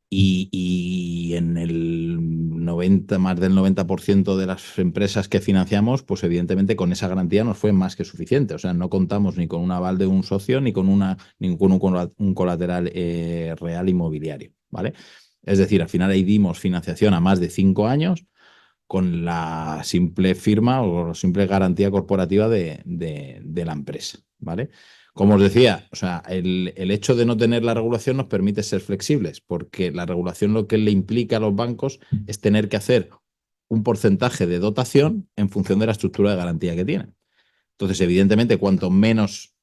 y en el 90, más del 90% de las empresas que financiamos, pues evidentemente con esa garantía nos fue más que suficiente. O sea, no contamos ni con un aval de un socio ni con un colateral real inmobiliario, ¿vale? Es decir, al final ahí dimos financiación a más de 5 años con la simple firma o la simple garantía corporativa de la empresa, ¿vale? Como os decía, o sea, el hecho de no tener la regulación nos permite ser flexibles, porque la regulación lo que le implica a los bancos es tener que hacer un porcentaje de dotación en función de la estructura de garantía que tienen. Entonces, evidentemente, cuanto menos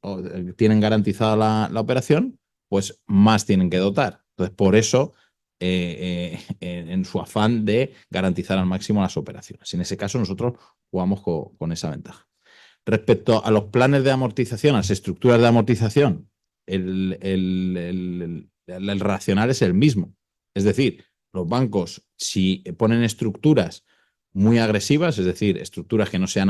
tienen garantizada la operación, pues más tienen que dotar. Entonces, por eso en su afán de garantizar al máximo las operaciones. En ese caso, nosotros jugamos con esa ventaja. Respecto a los planes de amortización, a las estructuras de amortización, el racional es el mismo. Es decir, los bancos, si ponen estructuras muy agresivas, es decir, estructuras que no sean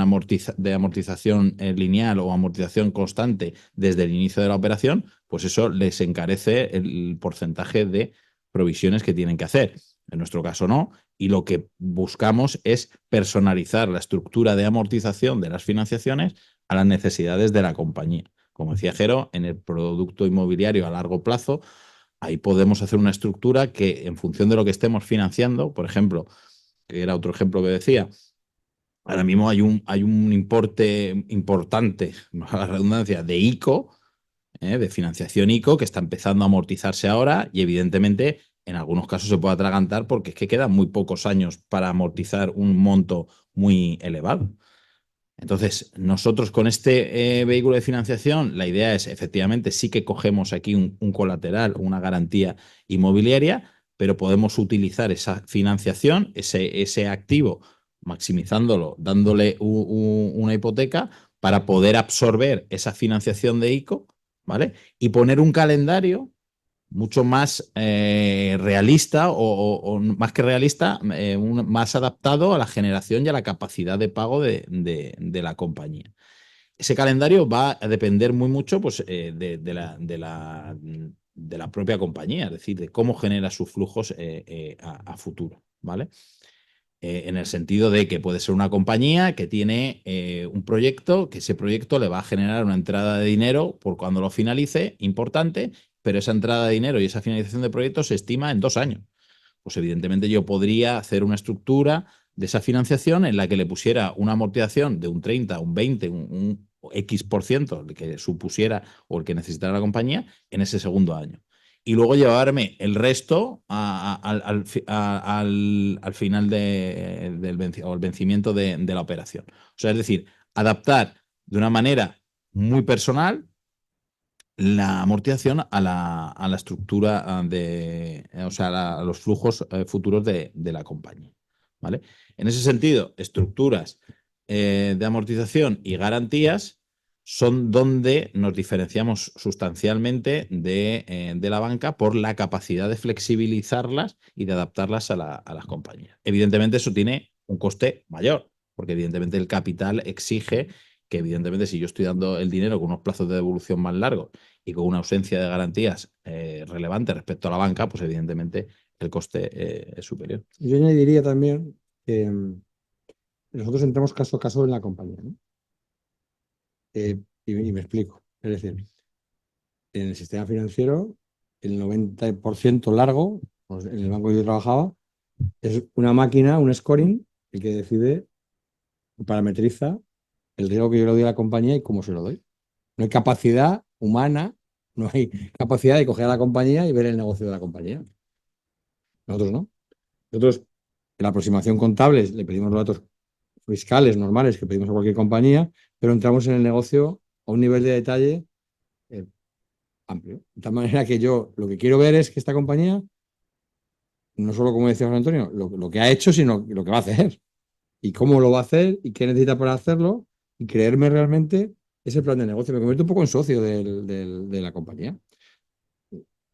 de amortización lineal o amortización constante desde el inicio de la operación, pues eso les encarece el porcentaje de provisiones que tienen que hacer. En nuestro caso no, y lo que buscamos es personalizar la estructura de amortización de las financiaciones a las necesidades de la compañía. Como decía Jero, en el producto inmobiliario a largo plazo, ahí podemos hacer una estructura que en función de lo que estemos financiando, por ejemplo, que era otro ejemplo que decía, ahora mismo hay un importe importante, a la redundancia, de ICO, de financiación ICO, que está empezando a amortizarse ahora y evidentemente en algunos casos se puede atragantar porque es que quedan muy pocos años para amortizar un monto muy elevado. Entonces, nosotros con este vehículo de financiación, la idea es, efectivamente, sí que cogemos aquí un colateral, una garantía inmobiliaria, pero podemos utilizar esa financiación, ese activo, maximizándolo, dándole una hipoteca para poder absorber esa financiación de ICO, ¿vale? Y poner un calendario mucho más realista o más que realista, más adaptado a la generación y a la capacidad de pago de la compañía. Ese calendario va a depender muy mucho pues, de la propia compañía, es decir, de cómo genera sus flujos a futuro, ¿vale? En el sentido de que puede ser una compañía que tiene un proyecto, que ese proyecto le va a generar una entrada de dinero por cuando lo finalice, importante, pero esa entrada de dinero y esa finalización de proyecto se estima en 2 años. Pues evidentemente yo podría hacer una estructura de esa financiación en la que le pusiera una amortización de un 30, un 20, un X% que supusiera o el que necesitara la compañía en ese segundo año. Y luego llevarme el resto al final o el vencimiento de la operación. O sea, es decir, adaptar de una manera muy personal la amortización a la estructura o sea, a los flujos futuros de la compañía. ¿Vale? En ese sentido, estructuras de amortización y garantías son donde nos diferenciamos sustancialmente de la banca por la capacidad de flexibilizarlas y de adaptarlas a las compañías. Evidentemente, eso tiene un coste mayor, porque evidentemente el capital exige que, evidentemente, si yo estoy dando el dinero con unos plazos de devolución más largos y con una ausencia de garantías relevante respecto a la banca, pues evidentemente el coste es superior. Yo añadiría también que nosotros entramos caso a caso en la compañía, ¿no? Y me explico. Es decir, en el sistema financiero, el 90% largo, pues en el banco que yo trabajaba, es una máquina, un scoring, el que decide, parametriza el riesgo que yo le doy a la compañía y cómo se lo doy. No hay capacidad humana, no hay capacidad de coger a la compañía y ver el negocio de la compañía. Nosotros no. Nosotros, en la aproximación contable, le pedimos los datos fiscales normales que pedimos a cualquier compañía, pero entramos en el negocio a un nivel de detalle amplio. De tal manera que yo lo que quiero ver es que esta compañía, no solo como decía José Antonio, lo que ha hecho, sino lo que va a hacer. Y cómo lo va a hacer y qué necesita para hacerlo y creerme realmente ese plan de negocio. Me convierto un poco en socio de la compañía.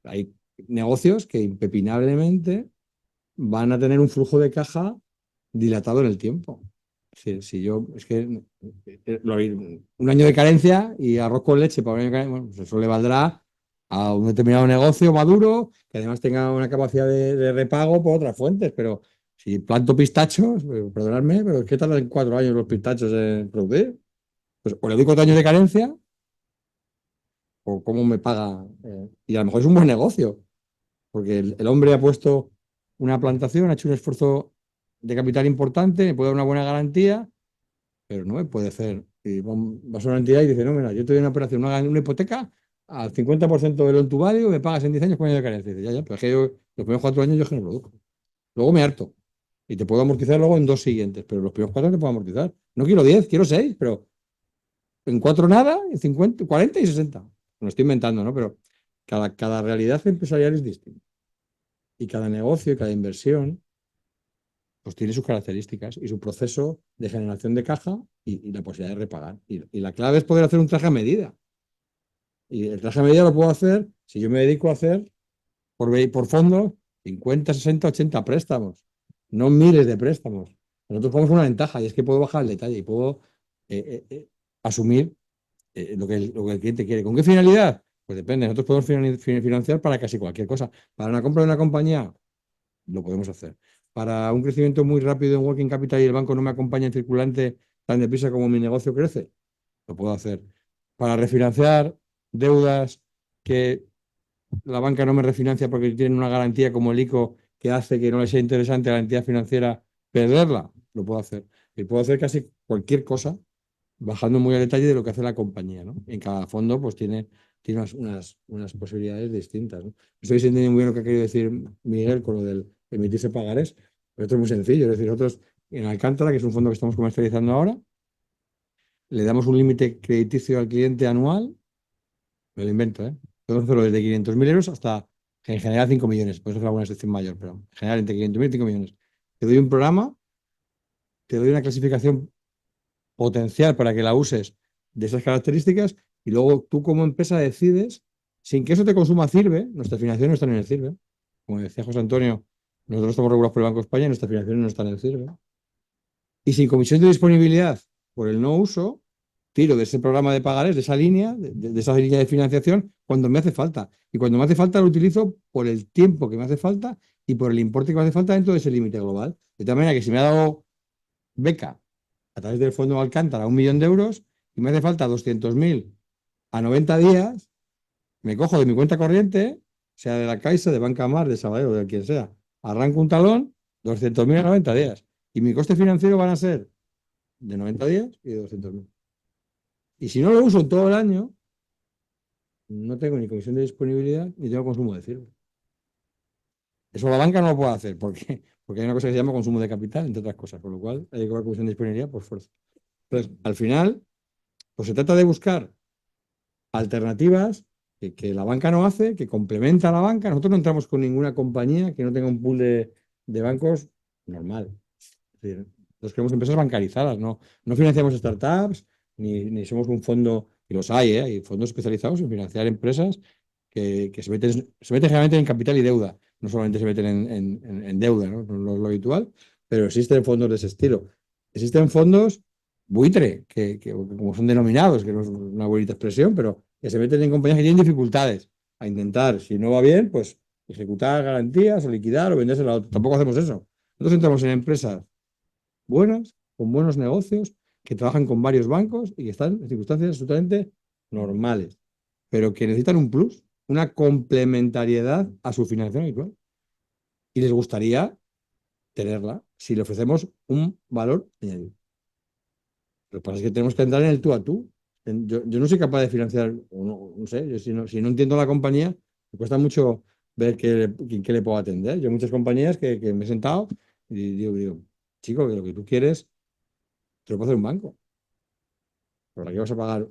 Hay negocios que impepinablemente van a tener un flujo de caja dilatado en el tiempo. Es decir, si yo, es que un año de carencia y arroz con leche para un año de carencia, bueno, pues eso le valdrá a un determinado negocio maduro que además tenga una capacidad de repago por otras fuentes. Pero si planto pistachos, perdonadme, pero es que tardan 4 años los pistachos en producir. Pues o le doy 4 años de carencia o cómo me paga. Y a lo mejor es un buen negocio, porque el hombre ha puesto una plantación, ha hecho un esfuerzo de capital importante, me puede dar una buena garantía, pero no me puede hacer. Y vas a una entidad y dice, no, mira, yo te doy una operación, una hipoteca al 50% de lo en tu value, me pagas en 10 años con año de carencia. Y dice, ya, pero es que yo los primeros 4 años yo es que no produzco. Luego me harto. Y te puedo amortizar luego en 2 siguientes, pero los primeros 4 te puedo amortizar. No quiero 10, quiero 6, pero en 4 nada, en 50, 40 y 60. Me lo estoy inventando, ¿no? Pero cada realidad empresarial es distinta. Y cada negocio y cada inversión pues tiene sus características y su proceso de generación de caja y la posibilidad de repagar. Y la clave es poder hacer un traje a medida. Y el traje a medida lo puedo hacer si yo me dedico a hacer por fondos 50, 60, 80 préstamos, no miles de préstamos. Nosotros tenemos una ventaja y es que puedo bajar el detalle y puedo asumir lo que el cliente quiere. ¿Con qué finalidad? Pues depende. Nosotros podemos financiar para casi cualquier cosa. Para una compra de una compañía, lo podemos hacer. Para un crecimiento muy rápido en working capital y el banco no me acompaña en circulante tan deprisa como mi negocio crece, lo puedo hacer. Para refinanciar deudas que la banca no me refinancia porque tienen una garantía como el ICO que hace que no le sea interesante a la entidad financiera perderla, lo puedo hacer. Y puedo hacer casi cualquier cosa bajando muy al detalle de lo que hace la compañía, ¿no? En cada fondo pues tiene unas posibilidades distintas, ¿no? Estoy entendiendo muy bien lo que ha querido decir Miguel con lo del emitirse pagarés, pero esto es muy sencillo. Es decir, nosotros en Alcántara, que es un fondo que estamos comercializando ahora, le damos un límite crediticio al cliente anual, me lo invento, ¿eh? Podemos hacerlo desde 500.000 euros hasta, en general, 5 millones. Puedes hacer alguna excepción mayor, pero en general entre 500.000 y 5 millones. Te doy un programa, te doy una clasificación potencial para que la uses de esas características y luego tú como empresa decides, sin que eso te consuma CIRBE, nuestra financiación no está en el CIRBE. Como decía José Antonio, nosotros estamos regulados por el Banco de España y nuestra financiación no está en el CIRBE. Y sin comisión de disponibilidad por el no uso, tiro de ese programa de pagarés, de esa línea, de esa línea de financiación, cuando me hace falta. Y cuando me hace falta lo utilizo por el tiempo que me hace falta y por el importe que me hace falta dentro de ese límite global. De tal manera que si me ha dado beca a través del fondo Alcántara 1 millón de euros y me hace falta 200.000 a 90 días, me cojo de mi cuenta corriente, sea de la Caixa, de Banca Mar, de Sabadell o de quien sea, arranco un talón, 200.000 a 90 días. Y mi coste financiero van a ser de 90 días y de 200.000. Y si no lo uso todo el año, no tengo ni comisión de disponibilidad ni tengo consumo de CIRBE. Eso la banca no lo puede hacer porque hay una cosa que se llama consumo de capital, entre otras cosas, con lo cual hay que cobrar comisión de disponibilidad por fuerza. Entonces, al final, pues se trata de buscar alternativas que la banca no hace, que complementa a la banca. Nosotros no entramos con ninguna compañía que no tenga un pool de bancos normal. Es decir, nosotros queremos empresas bancarizadas, no financiamos startups, ni somos un fondo, y los hay, ¿eh? Hay fondos especializados en financiar empresas que se meten generalmente en capital y deuda, no solamente se meten en deuda, ¿no? No es lo habitual, pero existen fondos de ese estilo. Existen fondos buitre, que como son denominados, que no es una bonita expresión, pero que se meten en compañías que tienen dificultades a intentar, si no va bien, pues ejecutar garantías o liquidar o venderse a otro. Tampoco hacemos eso. Nosotros entramos en empresas buenas, con buenos negocios, que trabajan con varios bancos y que están en circunstancias absolutamente normales, pero que necesitan un plus, una complementariedad a su financiación habitual. Y les gustaría tenerla si le ofrecemos un valor añadido. Lo que pasa es que tenemos que entrar en el tú a tú. Yo no soy capaz de financiar, o no sé, si no entiendo la compañía, me cuesta mucho ver qué le puedo atender. Yo hay muchas compañías que me he sentado y digo, chico, que lo que tú quieres te lo puede hacer un banco. ¿Para qué vas a pagar?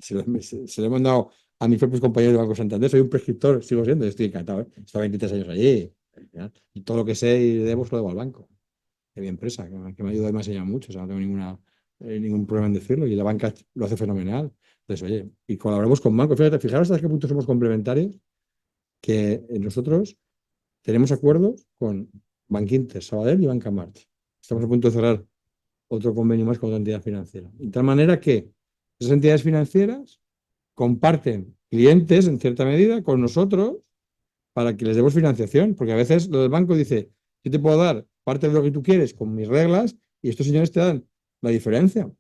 Se lo hemos dado a mis propios compañeros de Banco Santander. Soy un prescriptor, sigo siendo, estoy encantado. He estado 23 años allí. Y todo lo que sé y debo se lo debo al banco, de mi empresa, que me ha ayudado y me ha enseñado mucho. O sea, no tengo ningún problema en decirlo. Y la banca lo hace fenomenal. Entonces, oye, y colaboramos con bancos. Fíjate, fijaros hasta qué punto somos complementarios, que nosotros tenemos acuerdos con Bankinter, Sabadell y Banca March. Estamos a punto de cerrar otro convenio más con otra entidad financiera. De tal manera que esas entidades financieras comparten clientes en cierta medida con nosotros para que les demos financiación, porque a veces lo del banco dice, yo te puedo dar parte de lo que tú quieres con mis reglas y estos señores te dan la diferencia.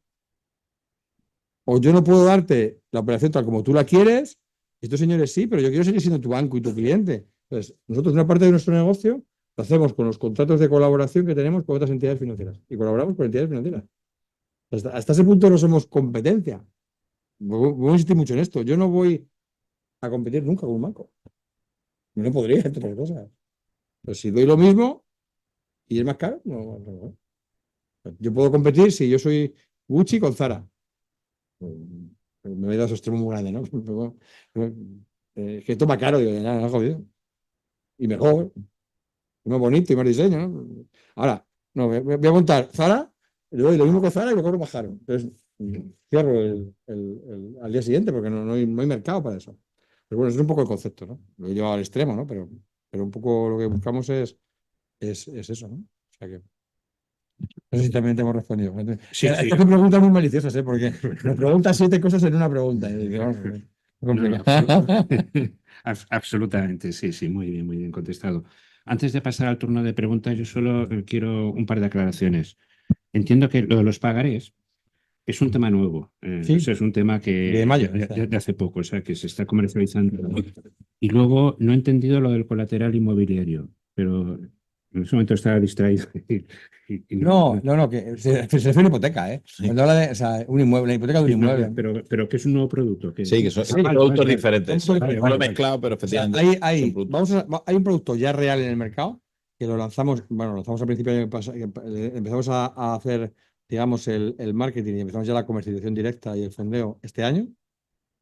O yo no puedo darte la operación tal como tú la quieres, estos señores sí, pero yo quiero seguir siendo tu banco y tu cliente. Entonces, nosotros una parte de nuestro negocio lo hacemos con los contratos de colaboración que tenemos con otras entidades financieras y colaboramos con entidades financieras. Hasta ese punto no somos competencia. Voy a insistir mucho en esto. Yo no voy a competir nunca con un banco. No podría, entre otras cosas. Pero si doy lo mismo y es más caro, no. Yo puedo competir si yo soy Gucci con Zara. Me voy a dar esos extremos muy grandes, ¿no? Es que esto es más caro, digo, ya, no, jodido. Y mejor, y más bonito y más diseño, ¿no? Ahora, no, voy a montar Zara, le doy lo mismo que Zara y lo cobro más caro. Entonces, cierro al día siguiente porque no hay mercado para eso. Pero bueno, ese es un poco el concepto, ¿no? Lo he llevado al extremo, ¿no? Pero pero un poco lo que buscamos es eso, ¿no? O sea que, no sé si también te hemos respondido. Sí, sí. Estas son preguntas muy maliciosas, ¿eh? Porque me preguntas 7 cosas en una pregunta. Y digo, vamos, es No, no, complicado. absolutamente, sí, sí, muy bien contestado. Antes de pasar al turno de preguntas, yo solo quiero un par de aclaraciones. Entiendo que lo de los pagarés es un tema nuevo, o sea, Sí, es un tema de que mayo. de hace poco, o sea, que se está comercializando. Y luego no he entendido lo del colateral inmobiliario, pero en ese momento estaba distraído. Y No, que se refiere a hipoteca, ¿eh? Sí. Cuando habla de, o sea, un inmueble, la hipoteca de un Sí, no, inmueble. pero que es un nuevo producto. Que... Sí, que son Sí, productos vale. diferentes. Son No productos lo he diferentes. mezclado, pero O sea, efectivamente son productos. hay un producto ya real en el mercado que lo lanzamos, bueno, lo lanzamos al principio del año pasado, empezamos a hacer, digamos, el marketing y empezamos ya la comercialización directa y el fondeo este año,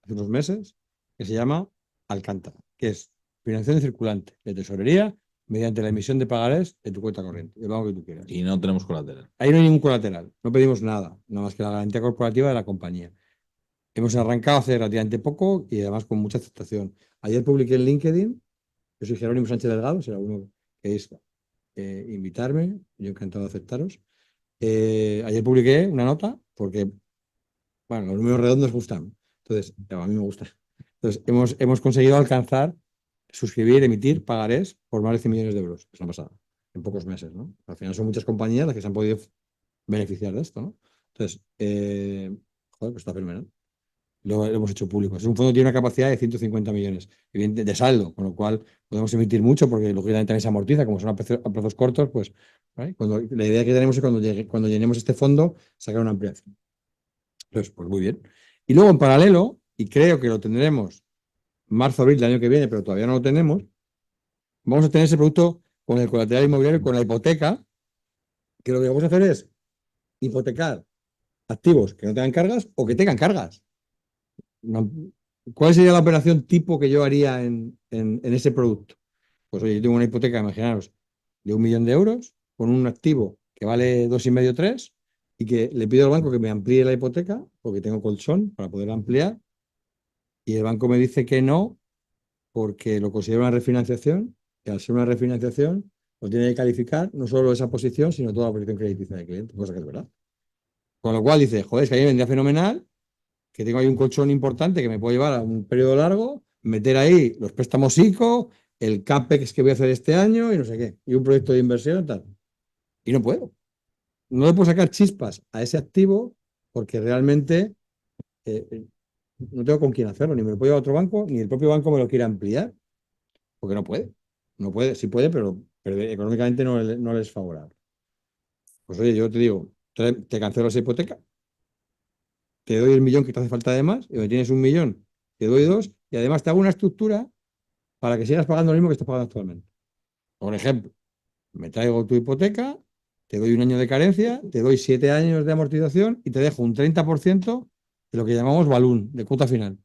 hace unos meses, que se llama Alcántara, que es financiación circulante de tesorería mediante la emisión de pagarés de tu cuenta corriente, del banco que tú quieras. Y no tenemos colateral. Ahí no hay ningún colateral, no pedimos nada, nada más que la garantía corporativa de la compañía. Hemos arrancado hace relativamente poco y además con mucha aceptación. Ayer publiqué en LinkedIn, yo soy Jerónimo Sánchez Delgado, si alguno queréis invitarme, yo encantado de aceptaros. Ayer publiqué una nota porque, bueno, los números redondos gustan, entonces, a mí me gusta. Entonces, hemos conseguido alcanzar, suscribir, emitir pagarés por más de 100 millones de euros, es la pasada, en pocos meses, ¿no? Al final son muchas compañías las que se han podido beneficiar de esto, ¿no? Entonces, joder, pues está fenomenal. Lo hemos hecho público. Es un fondo que tiene una capacidad de 150 millones de saldo, con lo cual podemos emitir mucho porque lógicamente también se amortiza, como son a plazos cortos, pues ¿vale? La idea que tenemos es cuando llenemos este fondo, sacar una ampliación. Entonces, pues muy bien. Y luego en paralelo, y creo que lo tendremos marzo, abril del año que viene, pero todavía no lo tenemos, vamos a tener ese producto con el colateral inmobiliario, con la hipoteca, que lo que vamos a hacer es hipotecar activos que no tengan cargas o que tengan cargas. ¿Cuál sería la operación tipo que yo haría en ese producto? Pues oye, yo tengo una hipoteca, imaginaros, de 1 millón de euros con un activo que vale 2,5, 3, y que le pido al banco que me amplíe la hipoteca porque tengo colchón para poder ampliar, y el banco me dice que no porque lo considera una refinanciación, y al ser una refinanciación, lo tiene que calificar no solo esa posición, sino toda la posición crediticia del cliente, cosa que es verdad. Con lo cual dice, joder, es que ahí vendría fenomenal que tengo ahí un colchón importante que me puedo llevar a un periodo largo, meter ahí los préstamos ICO, el CAPEX que voy a hacer este año y no sé qué, y un proyecto de inversión y tal. Y no puedo. No le puedo sacar chispas a ese activo porque realmente no tengo con quién hacerlo, ni me lo puedo llevar a otro banco, ni el propio banco me lo quiere ampliar, porque no puede. No puede, sí puede, pero económicamente no le es favorable. Pues oye, yo te digo, te cancelo esa hipoteca, te doy el millón que te hace falta de más, y me tienes 1 millón, te doy 2, y además te hago una estructura para que sigas pagando lo mismo que estás pagando actualmente. Por ejemplo, me traigo tu hipoteca, te doy un año de carencia, te doy 7 años de amortización y te dejo un 30% de lo que llamamos balloon, de cuota final.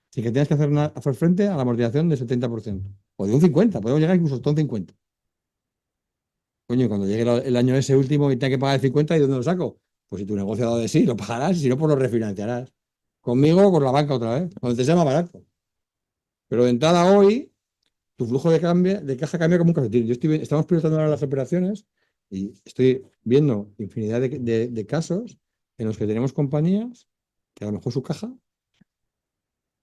Sin que tengas que hacer frente a la amortización del 70%. O de un 50%, podemos llegar incluso hasta un 50%. Coño, cuando llegue el año ese último y tenga que pagar el 50%, ¿y dónde lo saco? Pues si tu negocio ha dado de sí, lo pagarás, y si no, pues lo refinanciarás. Conmigo o con la banca otra vez, cuando te sea más barato. Pero de entrada hoy, tu flujo de caja cambia como un calcetín. Estamos pilotando ahora las operaciones y estoy viendo infinidad de casos en los que tenemos compañías que a lo mejor su caja,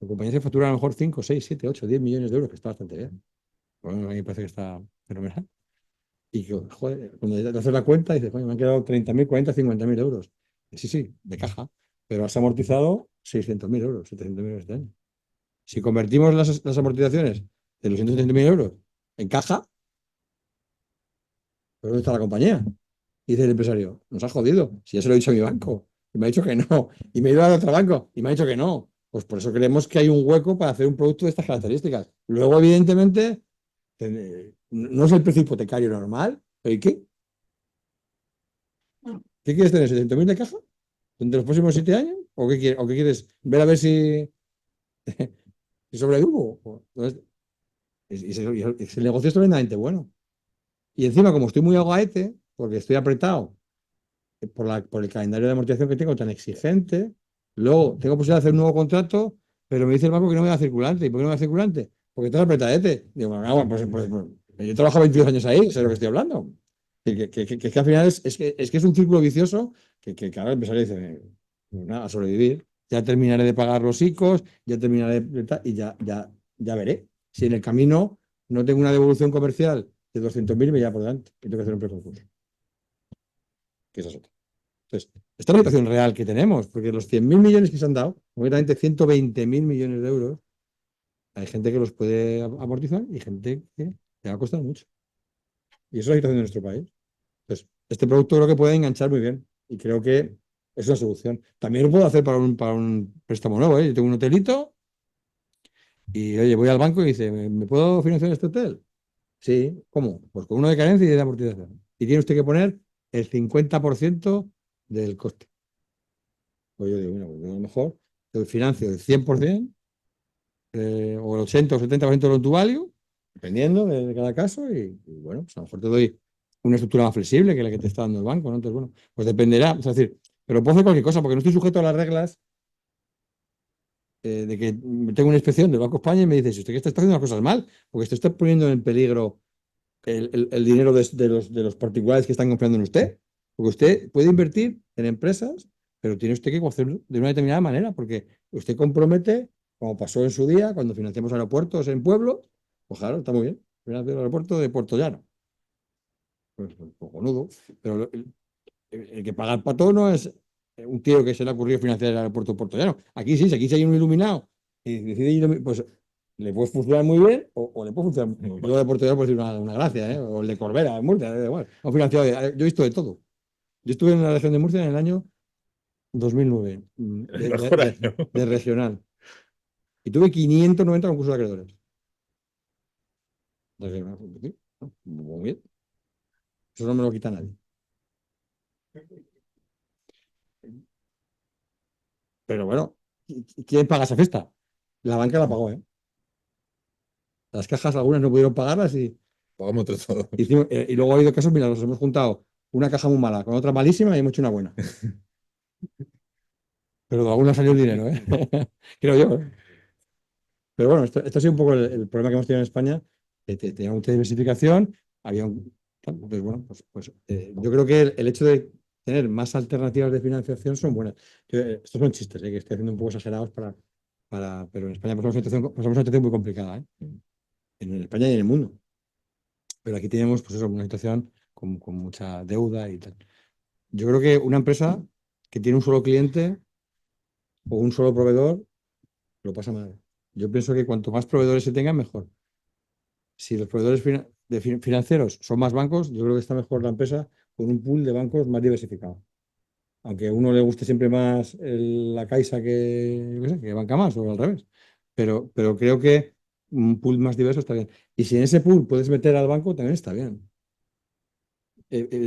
o compañías que facturan a lo mejor 5, 6, 7, 8, 10 millones de euros, que está bastante bien. Bueno, a mí me parece que está fenomenal. Y que, joder, cuando te haces la cuenta, dices, coño, me han quedado 30.000, 40, 50.000 euros. Sí, sí, de caja. Pero has amortizado 600.000 euros, 700.000 euros este año. Si convertimos las amortizaciones de los 170.000 euros en caja, ¿pero dónde está la compañía? Y dice el empresario, nos ha jodido, si ya se lo he dicho a mi banco, y me ha dicho que no, y me he ido al otro banco, y me ha dicho que no. Pues por eso creemos que hay un hueco para hacer un producto de estas características. Luego, evidentemente, no es el precio hipotecario normal, pero ¿y qué? ¿Qué quieres tener? ¿700.000 de caja? ¿Entre los próximos 7 años? ¿O qué quieres? ¿Ver a ver si sobrevivo? Entonces, el negocio es tremendamente bueno. Y encima, como estoy muy ahogadete, porque estoy apretado por el calendario de amortización que tengo tan exigente, luego tengo posibilidad de hacer un nuevo contrato, pero me dice el banco que no me da circulante. ¿Y por qué no me da circulante? Porque estás apretadete. Digo, bueno, pues Yo trabajo 22 años ahí, sé lo que estoy hablando. Que al final es un círculo vicioso que cada empresario dice, pues nada, a sobrevivir. Ya terminaré de pagar los ICOs, ya terminaré y ya veré. Si en el camino no tengo una devolución comercial de 200.000, me lleva por delante y tengo que hacer un preconcurso. Que esa es otra. Entonces, esta es la situación real que tenemos, porque los 100.000 millones que se han dado, concretamente 120.000 millones de euros, hay gente que los puede amortizar y gente que le va a costar mucho. Y eso es la situación de nuestro país. Entonces, este producto creo que puede enganchar muy bien y creo que es una solución. También lo puedo hacer para un préstamo nuevo, ¿eh? Yo tengo un hotelito y, oye, voy al banco y dice, ¿me puedo financiar este hotel? Sí, ¿cómo? Pues con uno de carencia y de amortización. Y tiene usted que poner el 50% del coste. Pues yo digo, mira, pues yo a lo mejor te financio el 100%, o el 80 o 70% de loan to value, dependiendo de cada caso, y bueno, pues a lo mejor te doy una estructura más flexible que la que te está dando el banco, ¿no? Entonces, bueno, pues dependerá, es decir, pero puedo hacer cualquier cosa porque no estoy sujeto a las reglas de que tengo una inspección del Banco de España y me dice, si usted que está haciendo las cosas mal, porque usted está poniendo en peligro el dinero de los particulares que están confiando en usted, porque usted puede invertir en empresas, pero tiene usted que hacerlo de una determinada manera, porque usted compromete, como pasó en su día, cuando financiamos aeropuertos en pueblos, pues claro, está muy bien, financiar el aeropuerto de Puerto Llano, pues cojonudo, pero el que paga el pato no es un tío que se le ha ocurrido financiar el aeropuerto de Puerto Llano. Aquí sí, si aquí hay un iluminado y decide pues le puede funcionar muy bien o le puede funcionar. Yo de Puerto Llano puedo decir una gracia, ¿eh? O el de Corbera, de Murcia, da igual. Han financiado, yo he visto de todo. Yo estuve en la región de Murcia en el año 2009, El mejor año. de regional, y tuve 590 concursos de acreedores. Regional, sí, muy bien. Eso no me lo quita nadie. Pero bueno, ¿quién paga esa fiesta? La banca la pagó, ¿eh? Las cajas, algunas no pudieron pagarlas Pagamos entre todos. y luego ha habido casos, mira, nos hemos juntado una caja muy mala con otra malísima y hemos hecho una buena. Pero de alguna salió el dinero, ¿eh? Creo yo, ¿eh? Pero bueno, esto ha sido un poco el problema que hemos tenido en España. Que tenía mucha diversificación, había entonces, bueno, yo creo que el hecho de tener más alternativas de financiación son buenas. Estos son chistes, que estoy haciendo un poco exagerados pero en España pasamos una situación muy complicada, ¿eh? En España y en el mundo. Pero aquí tenemos, pues eso, una situación con mucha deuda y tal. Yo creo que una empresa que tiene un solo cliente o un solo proveedor lo pasa mal. Yo pienso que cuanto más proveedores se tengan, mejor. Si los proveedores financieros son más bancos, yo creo que está mejor la empresa con un pool de bancos más diversificado. Aunque a uno le guste siempre más la Caixa que, yo qué sé, que banca más o al revés. Pero creo que un pool más diverso está bien. Y si en ese pool puedes meter al banco, también está bien.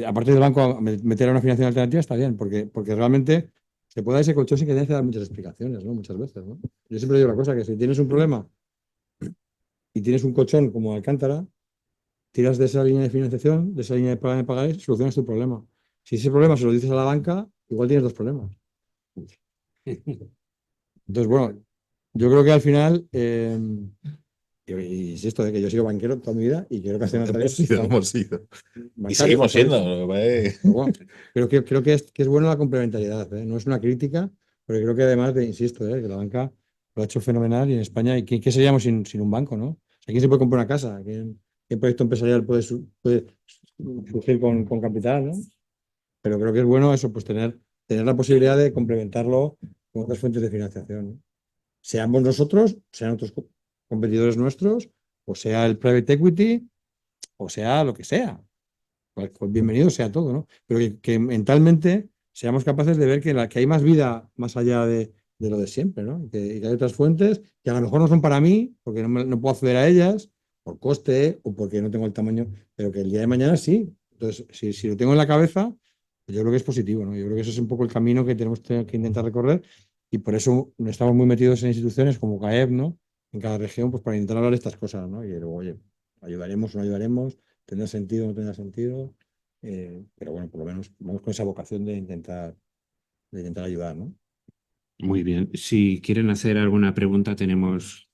Aparte del banco, meter a una financiación alternativa está bien, porque realmente se puede dar ese colchón sin que tengas que dar muchas explicaciones, ¿no? Muchas veces, ¿no? Yo siempre digo la cosa, que si tienes un problema y tienes un colchón como Alcántara, tiras de esa línea de financiación, de esa línea de pagar y pagar, solucionas tu problema. Si ese problema se lo dices a la banca, igual tienes dos problemas. Entonces, bueno, yo creo que al final, y insisto, de que yo he sido banquero toda mi vida y creo que hacer una tarea Hemos sido. Y bancario, seguimos por eso. siendo. Pero bueno, creo que es bueno la complementariedad, ¿eh? No es una crítica, pero creo que además, insisto, que la banca lo ha hecho fenomenal y en España, ¿y qué seríamos sin un banco, ¿no? O sea, ¿quién se puede comprar una casa? ¿Qué proyecto empresarial puede surgir con capital, ¿no? Pero creo que es bueno eso, pues tener la posibilidad de complementarlo con otras fuentes de financiación, ¿no? Seamos nosotros, sean otros competidores nuestros, o sea el private equity, o sea lo que sea. Pues bienvenido sea todo, ¿no? Pero que mentalmente seamos capaces de ver que hay más vida más allá de lo de siempre, ¿no? Y que hay otras fuentes que a lo mejor no son para mí, porque no puedo acceder a ellas, por coste o porque no tengo el tamaño, pero que el día de mañana sí. Entonces, si lo tengo en la cabeza, pues yo creo que es positivo, ¿no? Yo creo que ese es un poco el camino que tenemos que intentar recorrer y por eso estamos muy metidos en instituciones como CAEB, ¿no? En cada región, pues para intentar hablar de estas cosas, ¿no? Y luego, oye, ayudaremos o no ayudaremos, tendrá sentido o no tendrá sentido, pero bueno, por lo menos vamos con esa vocación de intentar ayudar, ¿no? Muy bien. Si quieren hacer alguna pregunta, tenemos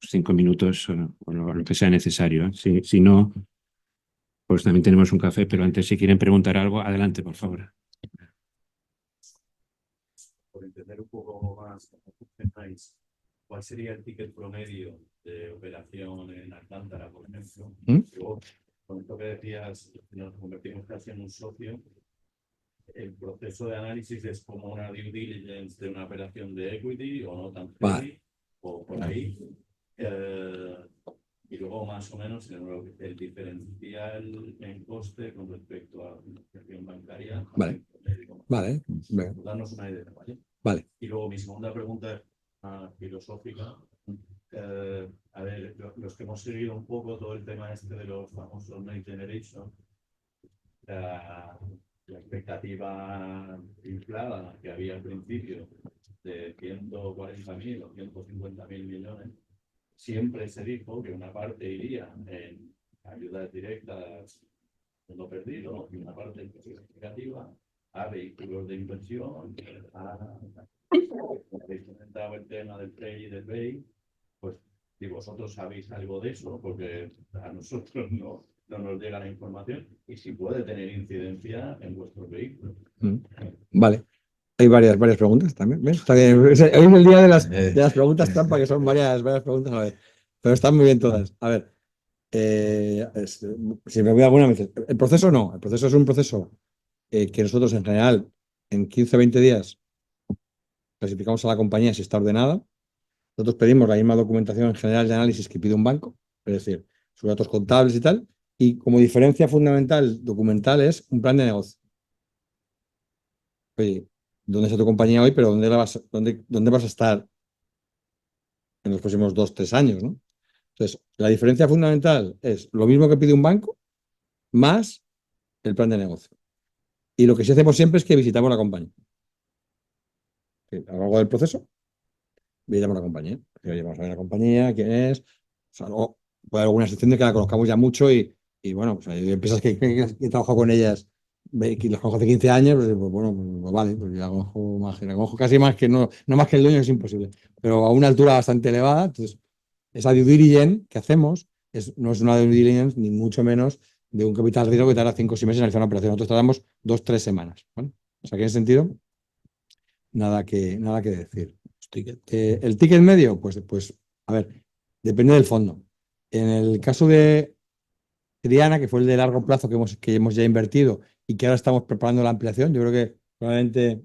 5 minutos o lo que sea necesario, ¿eh? Si no, pues también tenemos un café, pero antes si quieren preguntar algo, adelante, por favor. Por entender un poco más cómo funcionáis, ¿cuál sería el ticket promedio de operación en Alcántara, por ejemplo? Luego, con esto que decías, nos convertimos casi en un socio. El proceso de análisis es como una due diligence de una operación de equity o no tan heavy, o por ahí. Y luego, más o menos, el diferencial en coste con respecto a la financiación bancaria. Vale. Vale. Darnos una idea, ¿vale? Vale. Y luego mi segunda pregunta es filosófica. A ver, los que hemos seguido un poco todo el tema este de los famosos Next Generation, la expectativa inflada que había al principio de 140.000 o 150.000 millones, siempre se dijo que una parte iría en ayudas directas no perdido y una parte significativa a vehículos de inversión, habéis comentado el tema del PREI y del BEI, pues si vosotros sabéis algo de eso, porque a nosotros no nos llega la información, y si puede tener incidencia en vuestros vehículos. Vale. Hay varias preguntas también. ¿Ves? Está bien. Hoy es el día de las preguntas trampa, que son varias preguntas a la vez. Pero están muy bien todas. A ver, si me voy a alguna, me dices, el proceso no. El proceso es un proceso que nosotros en general en 15 o 20 días clasificamos a la compañía si está ordenada. Nosotros pedimos la misma documentación en general de análisis que pide un banco, es decir, sus datos contables y tal. Y como diferencia fundamental documental es un plan de negocio. Oye, ¿dónde está tu compañía hoy? Pero ¿dónde vas a estar en los próximos 2 o 3 años, ¿no? Entonces, la diferencia fundamental es lo mismo que pide un banco más el plan de negocio. Y lo que sí hacemos siempre es que visitamos la compañía. A lo largo del proceso, visitamos la compañía. Vamos a ver la compañía, quién es. O sea, luego puede haber alguna excepción de que la conozcamos ya mucho y bueno, pues hay empresas que he trabajado con ellas, que las conozco hace 15 años, pues bueno, pues vale, pues ya la conozco casi más que no más que el dueño, es imposible. Pero a una altura bastante elevada. Entonces, esa due diligence que hacemos no es una due diligence ni mucho menos de un capital riesgo que tarda 5 o 6 meses en realizar una operación. Nosotros tardamos 2 o 3 semanas. ¿Vale? O sea que en ese sentido, nada que decir. El ticket medio, pues, a ver, depende del fondo. En el caso de Triana, que fue el de largo plazo que hemos ya invertido y que ahora estamos preparando la ampliación, yo creo que probablemente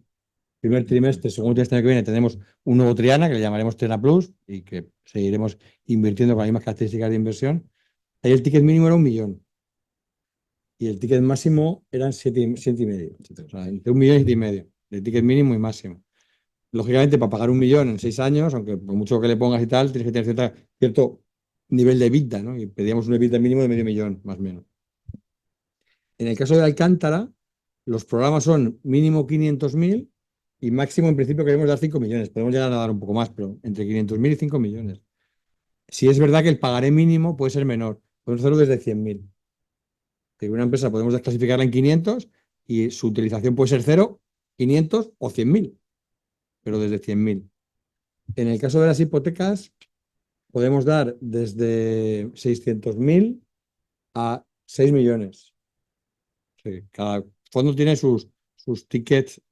primer trimestre, segundo trimestre que viene, tenemos un nuevo Triana que le llamaremos Triana Plus y que seguiremos invirtiendo con las mismas características de inversión. Ahí el ticket mínimo era 1 millón y el ticket máximo eran 7,5. O sea, entre 1,5 millones y medio de ticket mínimo y máximo. Lógicamente, para pagar 1 millón en 6 años, aunque por mucho que le pongas y tal, tienes que tener cierto nivel de EBITDA, ¿no? Y pedíamos un EBITDA mínimo de 500.000, más o menos. En el caso de Alcántara, los programas son mínimo 500.000 y máximo, en principio, queremos dar 5 millones. Podemos llegar a dar un poco más, pero entre 500.000 y 5 millones. Si es verdad que el pagaré mínimo puede ser menor, podemos hacerlo desde 100.000. Que una empresa podemos desclasificarla en 500 y su utilización puede ser 0, 500 o 100.000, pero desde 100.000. En el caso de las hipotecas, podemos dar desde 600.000 a 6 millones. Sí, cada fondo tiene sus tickets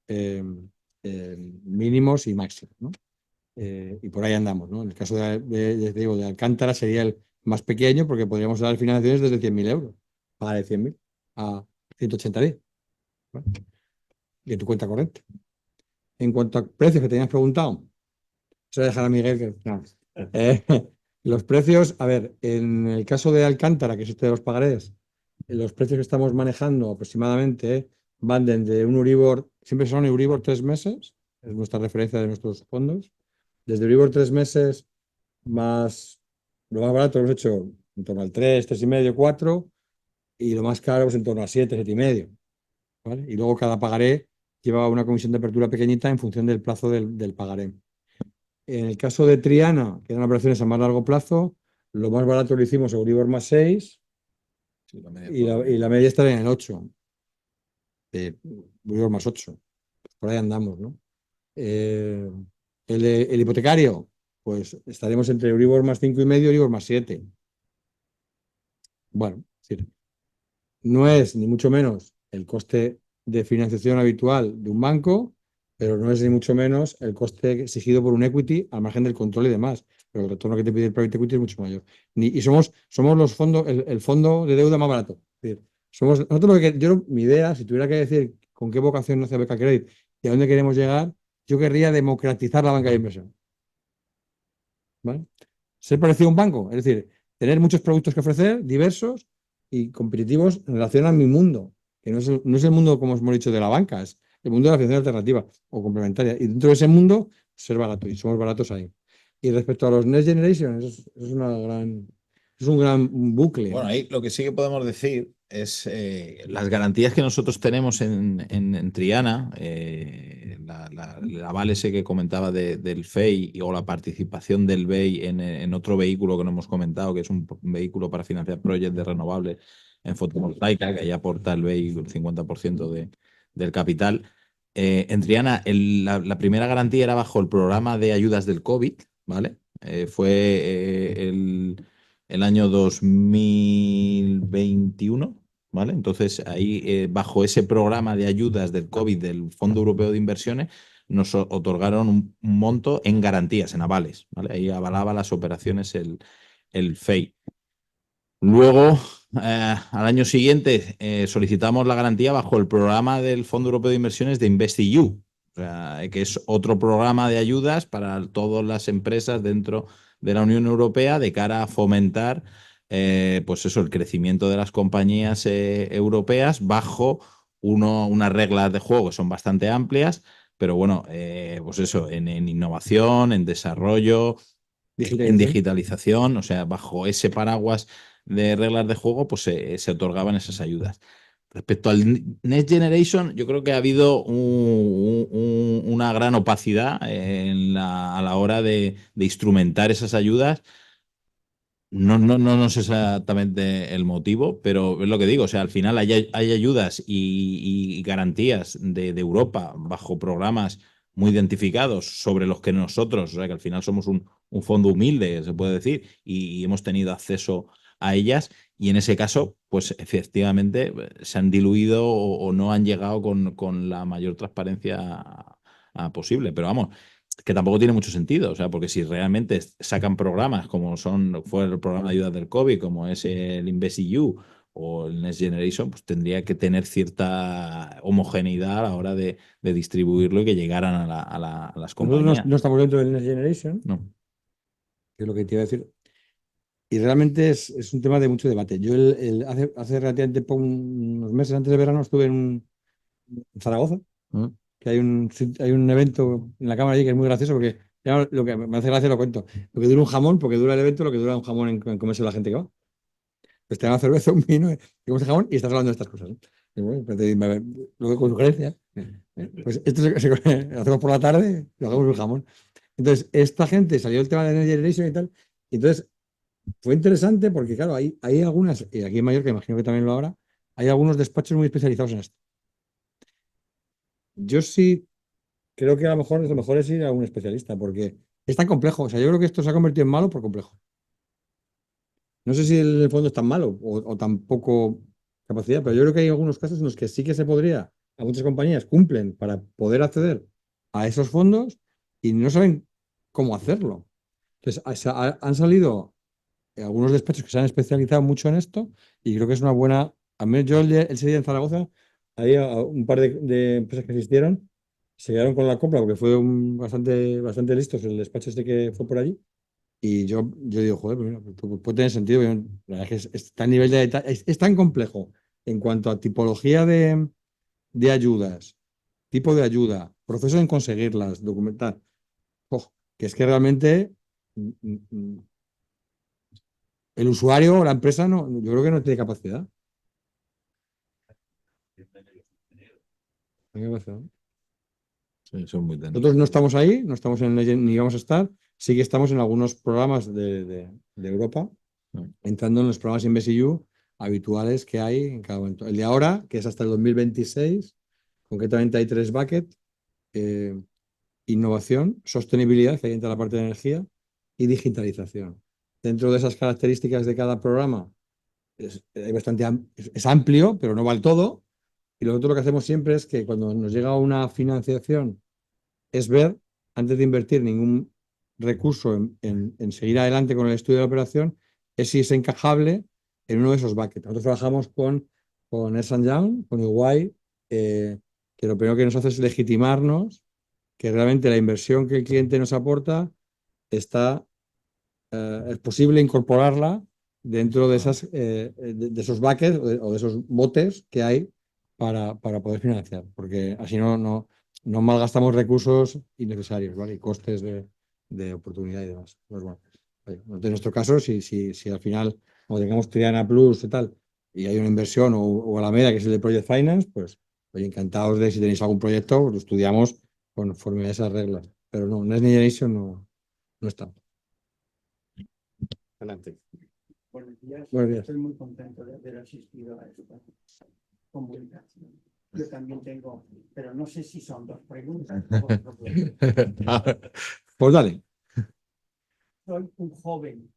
mínimos y máximos, ¿no? Y por ahí andamos, ¿no? En el caso de Alcántara sería el más pequeño porque podríamos dar financiaciones desde 100.000 euros. Pagar de 100.000 a 180.000. ¿Vale? Y en tu cuenta corriente. En cuanto a precios que tenías preguntado, se lo voy a dejar a Miguel que... No. Los precios, a ver, en el caso de Alcántara, que es este de los pagarés, los precios que estamos manejando aproximadamente van desde un Euribor, siempre son Euribor 3 meses, es nuestra referencia de nuestros fondos, desde Euribor 3 meses más, lo más barato lo hemos hecho en torno al 3, 3,5, 4, y lo más caro pues en torno a 7, 7,5. ¿Vale? Y luego cada pagaré lleva una comisión de apertura pequeñita en función del plazo del pagaré. En el caso de Triana, que eran operaciones a más largo plazo, lo más barato lo hicimos Euribor más 6 y la media está en el 8. Euribor más 8. Por ahí andamos, ¿no? El hipotecario, pues estaremos entre Euribor más 5,5 y Euribor más 7. Bueno, es decir, no es ni mucho menos el coste de financiación habitual de un banco, pero no es ni mucho menos el coste exigido por un equity al margen del control y demás. Pero el retorno que te pide el private equity es mucho mayor. Y somos los fondos, el fondo de deuda más barato. Es decir, nosotros mi idea, si tuviera que decir con qué vocación nace Beca Credit y a dónde queremos llegar, yo querría democratizar la banca de inversión. ¿Vale? Ser parecido a un banco, es decir, tener muchos productos que ofrecer, diversos y competitivos en relación a mi mundo, que no es el mundo, como hemos dicho, de la banca, es el mundo de la financiación alternativa o complementaria. Y dentro de ese mundo, ser barato, y somos baratos ahí. Y respecto a los Next Generation, es un gran bucle. Bueno, ahí lo que sí que podemos decir es las garantías que nosotros tenemos en Triana, el aval ese que comentaba del FEI o la participación del BEI en otro vehículo que no hemos comentado, que es un vehículo para financiar proyectos de renovables en fotovoltaica, que ahí aporta el BEI el 50% del capital. En Triana, la primera garantía era bajo el programa de ayudas del COVID, ¿vale? Fue el año 2021, ¿vale? Entonces, ahí, bajo ese programa de ayudas del COVID del Fondo Europeo de Inversiones, nos otorgaron un monto en garantías, en avales, ¿vale? Ahí avalaba las operaciones el FEI. Luego, al año siguiente, solicitamos la garantía bajo el programa del Fondo Europeo de Inversiones de InvestEU, o sea, que es otro programa de ayudas para todas las empresas dentro de la Unión Europea de cara a fomentar, pues eso, el crecimiento de las compañías europeas bajo unas reglas de juego que son bastante amplias, pero bueno, pues eso, en innovación, en desarrollo, en digitalización, o sea, bajo ese paraguas de reglas de juego, pues se otorgaban esas ayudas. Respecto al Next Generation, yo creo que ha habido una gran opacidad a la hora de instrumentar esas ayudas. No sé exactamente el motivo, pero es lo que digo, o sea, al final hay ayudas y garantías de Europa bajo programas muy identificados sobre los que nosotros, o sea, que al final somos un fondo humilde, se puede decir, y hemos tenido acceso a ellas, y en ese caso, pues efectivamente se han diluido o no han llegado con la mayor transparencia posible, pero vamos, que tampoco tiene mucho sentido, o sea, porque si realmente sacan programas como fue el programa de ayuda del COVID, como es el InvestEU o el Next Generation, pues tendría que tener cierta homogeneidad a la hora de distribuirlo y que llegaran a las Nosotros compañías. no estamos dentro del Next Generation, No. que es lo que te iba a decir. Y realmente es un tema de mucho debate. Yo hace relativamente unos meses antes de verano estuve en Zaragoza, que hay un evento en la cámara allí que es muy gracioso porque ya lo que me hace gracia lo cuento. Lo que dura un jamón, porque dura el evento, lo que dura un jamón en comerse la gente que va. Pues te dan una cerveza, un vino, y comes jamón y estás hablando de estas cosas, ¿no? Y bueno, pues lo que con sugerencias. Pues esto lo hacemos por la tarde, lo hacemos un jamón. Entonces, esta gente salió el tema de Energy Generation y tal. Y entonces, fue interesante porque, claro, hay algunas, y aquí en Mallorca imagino que también lo habrá, hay algunos despachos muy especializados en esto. Yo sí creo que a lo mejor es ir a un especialista, porque es tan complejo. O sea, yo creo que esto se ha convertido en malo por complejo. No sé si el fondo es tan malo o tan poco capacidad, pero yo creo que hay algunos casos en los que sí que se podría, a muchas compañías cumplen para poder acceder a esos fondos y no saben cómo hacerlo. Entonces, han salido algunos despachos que se han especializado mucho en esto y creo que es una buena. Al menos yo ese día en Zaragoza, había un par de empresas que existieron, se quedaron con la compra porque fue bastante listos el despacho este que fue por allí. Y yo digo, joder, pues mira, pues puede tener sentido. La verdad es que es tan nivel de detalle, es tan complejo en cuanto a tipología de ayudas, tipo de ayuda, proceso en conseguirlas, documentar, que es que realmente mm, mm, mm, el usuario o la empresa no, yo creo que no tiene capacidad. No tiene capacidad. Sí, son muy técnicos. Nosotros no estamos ahí, no estamos ni vamos a estar, sí que estamos en algunos programas de Europa, entrando en los programas InvestEU habituales que hay en cada momento. El de ahora, que es hasta el 2026, concretamente hay 3 buckets: innovación, sostenibilidad, que ahí entra la parte de energía, y digitalización. Dentro de esas características de cada programa, es amplio, pero no vale todo. Y lo otro lo que hacemos siempre es que cuando nos llega una financiación es ver, antes de invertir ningún recurso en seguir adelante con el estudio de la operación, es si es encajable en uno de esos buckets. Nosotros trabajamos con Ernst & Young, con EY, que lo primero que nos hace es legitimarnos que realmente la inversión que el cliente nos aporta es posible incorporarla dentro de de esos buckets o de esos botes que hay para poder financiar, porque así no malgastamos recursos innecesarios, ¿vale? Y costes de oportunidad y demás. Pues bueno, oye, en nuestro caso, si al final, como tengamos Triana Plus y tal, y hay una inversión o Alameda, que es el de Project Finance, pues oye, encantados de si tenéis algún proyecto, pues lo estudiamos conforme a esas reglas. Pero no, Next Generation no está. Adelante. Buenos días. Buenos días. Estoy muy contento de haber asistido a esta comunicación. Yo también tengo, pero no sé si son dos preguntas o otro problema. Pues dale. Soy un joven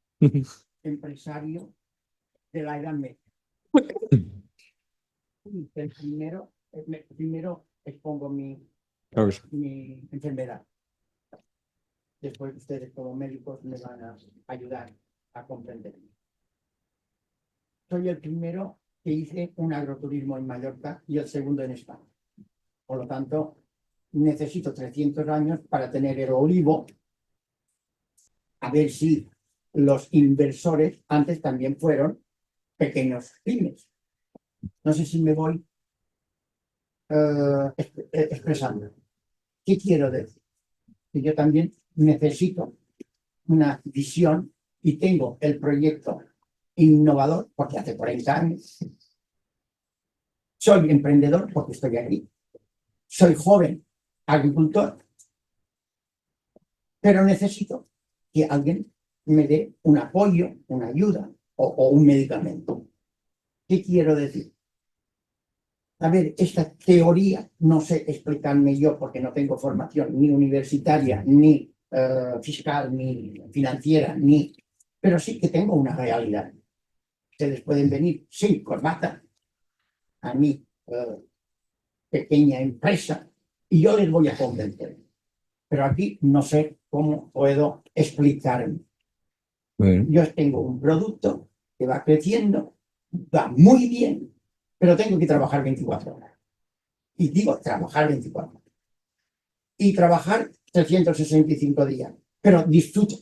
empresario de la Edad Media. Y primero expongo Claro que sí. mi enfermedad. Después ustedes como médicos me van a ayudar a comprender. Soy el primero que hice un agroturismo en Mallorca y el segundo en España. Por lo tanto, necesito 300 años para tener el olivo, a ver si los inversores antes también fueron pequeños pymes. No sé si me voy expresando. ¿Qué quiero decir? Que yo también necesito una visión y tengo el proyecto innovador porque hace 40 años. Soy emprendedor porque estoy aquí. Soy joven agricultor, pero necesito que alguien me dé un apoyo, una ayuda o un medicamento. ¿Qué quiero decir? A ver, esta teoría no sé explicarme yo porque no tengo formación ni universitaria, ni fiscal, ni financiera, pero sí que tengo una realidad. Ustedes pueden venir sin corbata a mi pequeña empresa y yo les voy a convencer. Pero aquí no sé cómo puedo explicarme. Yo tengo un producto que va creciendo, va muy bien, pero tengo que trabajar 24 horas. Y digo, trabajar 24 horas. Y trabajar 365 días, pero disfruto.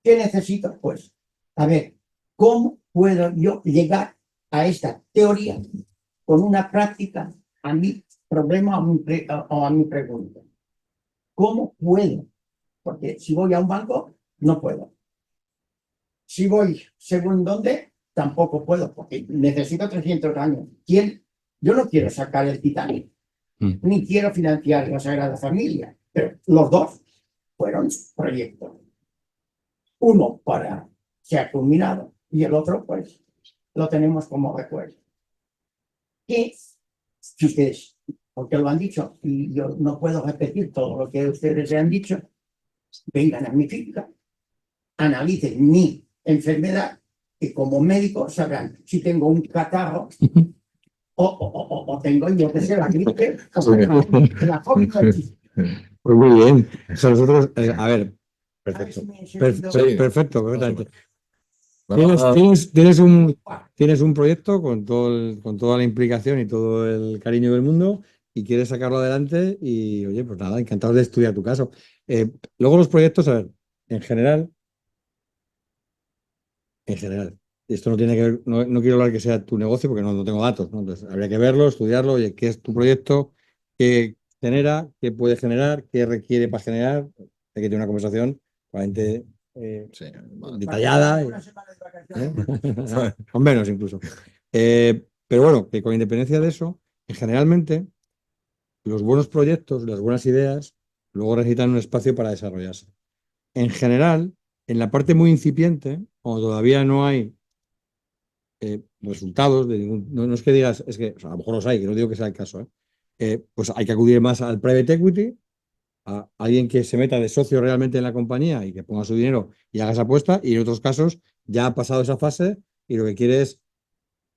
¿Qué necesito? Pues, a ver, ¿cómo puedo yo llegar a esta teoría con una práctica a mi problema o a mi pregunta? ¿Cómo puedo? Porque si voy a un banco, no puedo. Si voy según dónde, tampoco puedo, porque necesito 300 años. Yo no quiero sacar el Titanic, ni quiero financiar la Sagrada Familia, pero los dos fueron proyectos. Uno se ha culminado y el otro, pues, lo tenemos como recuerdo. ¿Qué? Si ustedes, porque lo han dicho, y yo no puedo repetir todo lo que ustedes le han dicho, vengan a mi finca, analicen mi enfermedad y como médico sabrán si tengo un catarro o tengo, yo que sé, la gripe, la COVID. Pues muy bien. O sea, nosotros, a ver, perfecto. Perfecto, perfectamente. Tienes un proyecto con toda la implicación y todo el cariño del mundo y quieres sacarlo adelante y, oye, pues nada, encantado de estudiar tu caso. Luego los proyectos, a ver, en general, esto no tiene que ver, no quiero hablar que sea tu negocio porque no tengo datos, ¿no? Entonces, habría que verlo, estudiarlo, oye, qué es tu proyecto, qué genera, qué puede generar, qué requiere para generar. Hay que tener una conversación probablemente detallada, con menos incluso. Pero bueno, que con independencia de eso, generalmente los buenos proyectos, las buenas ideas, luego necesitan un espacio para desarrollarse. En general, en la parte muy incipiente, cuando todavía no hay resultados, no es que digas, es que o sea, a lo mejor los hay, que no digo que sea el caso, pues hay que acudir más al private equity, a alguien que se meta de socio realmente en la compañía y que ponga su dinero y haga esa apuesta, y en otros casos ya ha pasado esa fase y lo que quiere es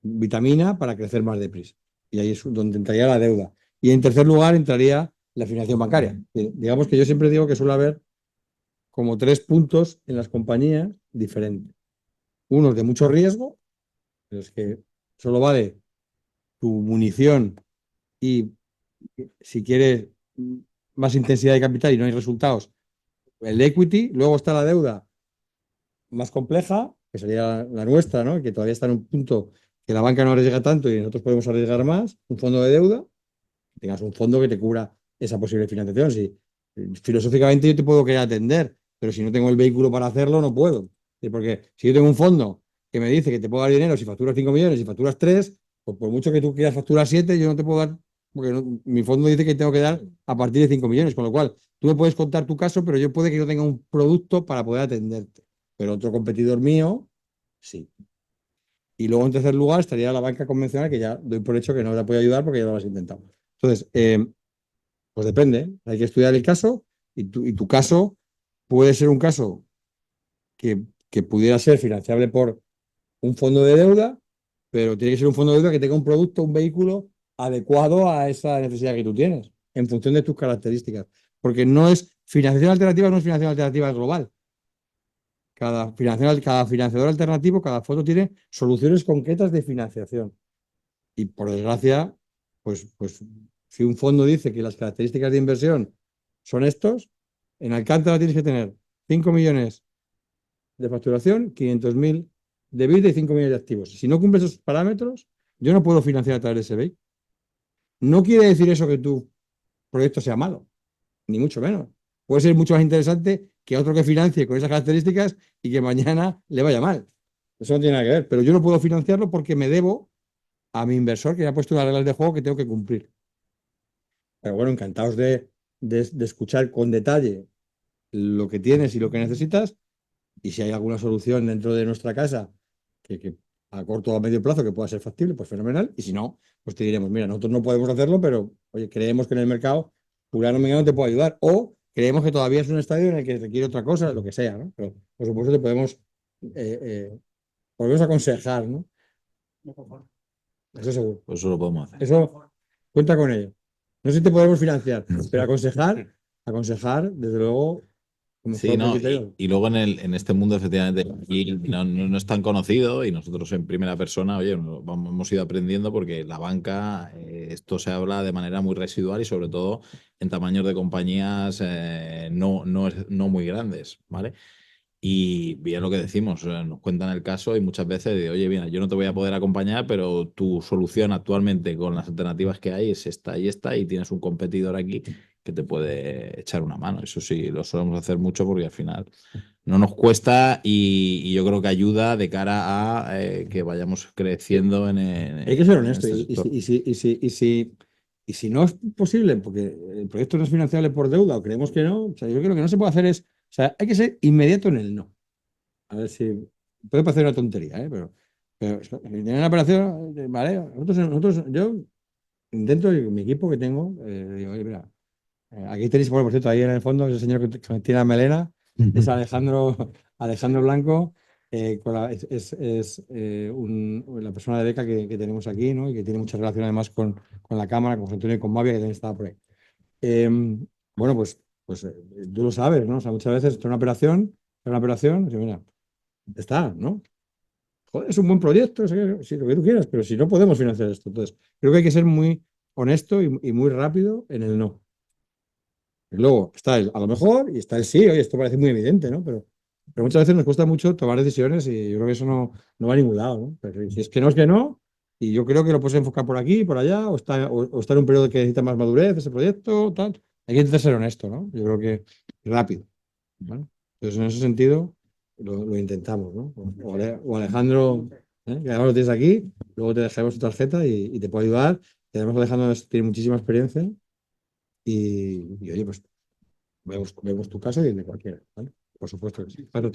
vitamina para crecer más deprisa. Y ahí es donde entraría la deuda. Y en tercer lugar entraría la financiación bancaria. Digamos que yo siempre digo que suele haber como 3 puntos en las compañías diferentes. Unos de mucho riesgo, en los que solo vale tu munición y si quieres más intensidad de capital y no hay resultados, el equity. Luego está la deuda más compleja, que sería la nuestra, ¿no? Que todavía está en un punto que la banca no arriesga tanto y nosotros podemos arriesgar más, un fondo de deuda, tengas un fondo que te cubra esa posible financiación. Si, filosóficamente yo te puedo querer atender, pero si no tengo el vehículo para hacerlo, no puedo. Porque si yo tengo un fondo que me dice que te puedo dar dinero si facturas 5 millones y facturas 3, pues por mucho que tú quieras facturar 7, yo no te puedo dar, porque mi fondo dice que tengo que dar a partir de 5 millones, con lo cual tú me puedes contar tu caso, pero yo puede que no tenga un producto para poder atenderte. Pero otro competidor mío, sí. Y luego, en tercer lugar, estaría la banca convencional, que ya doy por hecho que no te puede ayudar porque ya lo has intentado. Entonces, pues depende, hay que estudiar el caso y tu caso puede ser un caso que pudiera ser financiable por un fondo de deuda, pero tiene que ser un fondo de deuda que tenga un producto, un vehículo adecuado a esa necesidad que tú tienes, en función de tus características. Porque no es financiación alternativa, no es financiación alternativa global. Cada financiador alternativo, cada fondo tiene soluciones concretas de financiación. Y por desgracia, pues si un fondo dice que las características de inversión son estos, en Alcántara tienes que tener 5 millones de facturación, 500.000 de vida y 5 millones de activos. Si no cumples esos parámetros, yo no puedo financiar a través de ese BEI. No quiere decir eso que tu proyecto sea malo, ni mucho menos. Puede ser mucho más interesante que otro que financie con esas características y que mañana le vaya mal. Eso no tiene nada que ver. Pero yo no puedo financiarlo porque me debo a mi inversor que me ha puesto unas reglas de juego que tengo que cumplir. Pero bueno, encantados de escuchar con detalle lo que tienes y lo que necesitas. Y si hay alguna solución dentro de nuestra casa que a corto o a medio plazo que pueda ser factible, pues fenomenal. Y si no, pues te diremos, mira, nosotros no podemos hacerlo, pero oye, creemos que en el mercado fulano mengano te puede ayudar. O creemos que todavía es un estadio en el que requiere otra cosa, lo que sea, ¿no? Pero por supuesto te podemos aconsejar, ¿no? Eso seguro. Pues eso lo podemos hacer. Eso cuenta con ello. No sé si te podemos financiar, pero aconsejar, desde luego, como Sí, todo no, propietario. y luego en este mundo, efectivamente, aquí no es tan conocido y nosotros en primera persona, oye, hemos ido aprendiendo porque la banca, esto se habla de manera muy residual y sobre todo en tamaños de compañías no muy grandes, ¿vale? Y bien lo que decimos, nos cuentan el caso y muchas veces de, oye, mira, yo no te voy a poder acompañar, pero tu solución actualmente con las alternativas que hay es esta y tienes un competidor aquí que te puede echar una mano. Eso sí, lo solemos hacer mucho porque al final no nos cuesta y yo creo que ayuda de cara a que vayamos creciendo Hay que ser en honesto. este Y sector. si no es posible, porque el proyecto no es financiable por deuda o creemos que no, o sea, yo creo que lo que no se puede hacer es, o sea, hay que ser inmediato en el no. A ver si puede parecer una tontería, ¿eh? Pero en una operación, ¿vale? Yo intento, y mi equipo que tengo, digo, oye, mira, aquí tenéis, bueno, por cierto, ahí en el fondo, ese señor que tiene la melena, es Alejandro Blanco, la persona de beca que tenemos aquí, ¿no? Y que tiene mucha relación además con la Cámara, con José Antonio y con Mavia, que también estaba por ahí. Bueno, pues tú lo sabes, ¿no? O sea, muchas veces es una operación, y mira, está, ¿no? Joder, es un buen proyecto, sí, lo que tú quieras, pero si no podemos financiar esto. Entonces, creo que hay que ser muy honesto y muy rápido en el no. Y luego está el a lo mejor y está el sí, oye, esto parece muy evidente, ¿no? Pero muchas veces nos cuesta mucho tomar decisiones y yo creo que eso no va a ningún lado, ¿no? Pero si es que no, y yo creo que lo puedes enfocar por aquí, por allá, o está en un periodo que necesita más madurez ese proyecto, tal. Hay que intentar ser honesto, ¿no? Yo creo que rápido, ¿vale? Entonces, en ese sentido, lo intentamos, ¿no? O Alejandro, que además lo tienes aquí, luego te dejaremos tu tarjeta y te puedo ayudar. Y además Alejandro tiene muchísima experiencia oye, pues vemos tu caso y el de cualquiera, ¿vale? Por supuesto que sí. Claro,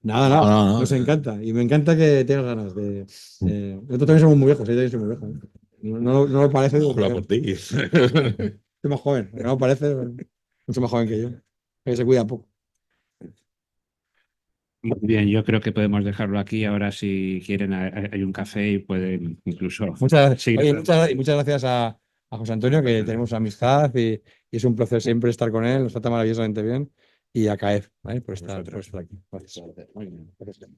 nada, No, nada, no, nos no. encanta. Y me encanta que tengas ganas de. Nosotros también somos muy viejos, yo también soy muy viejo. ¿Eh? No lo parece. Habla por ti. Soy más joven, no lo parece, mucho más joven que yo. Que se cuida poco. Muy bien, yo creo que podemos dejarlo aquí. Ahora, si quieren, hay un café y pueden incluso Muchas gracias. seguir Oye, hablando. muchas gracias a José Antonio, que tenemos amistad y es un placer siempre estar con él, nos trata maravillosamente bien, y a CAEF, ¿vale? Por estar aquí. Gracias. Muy bien. Gracias.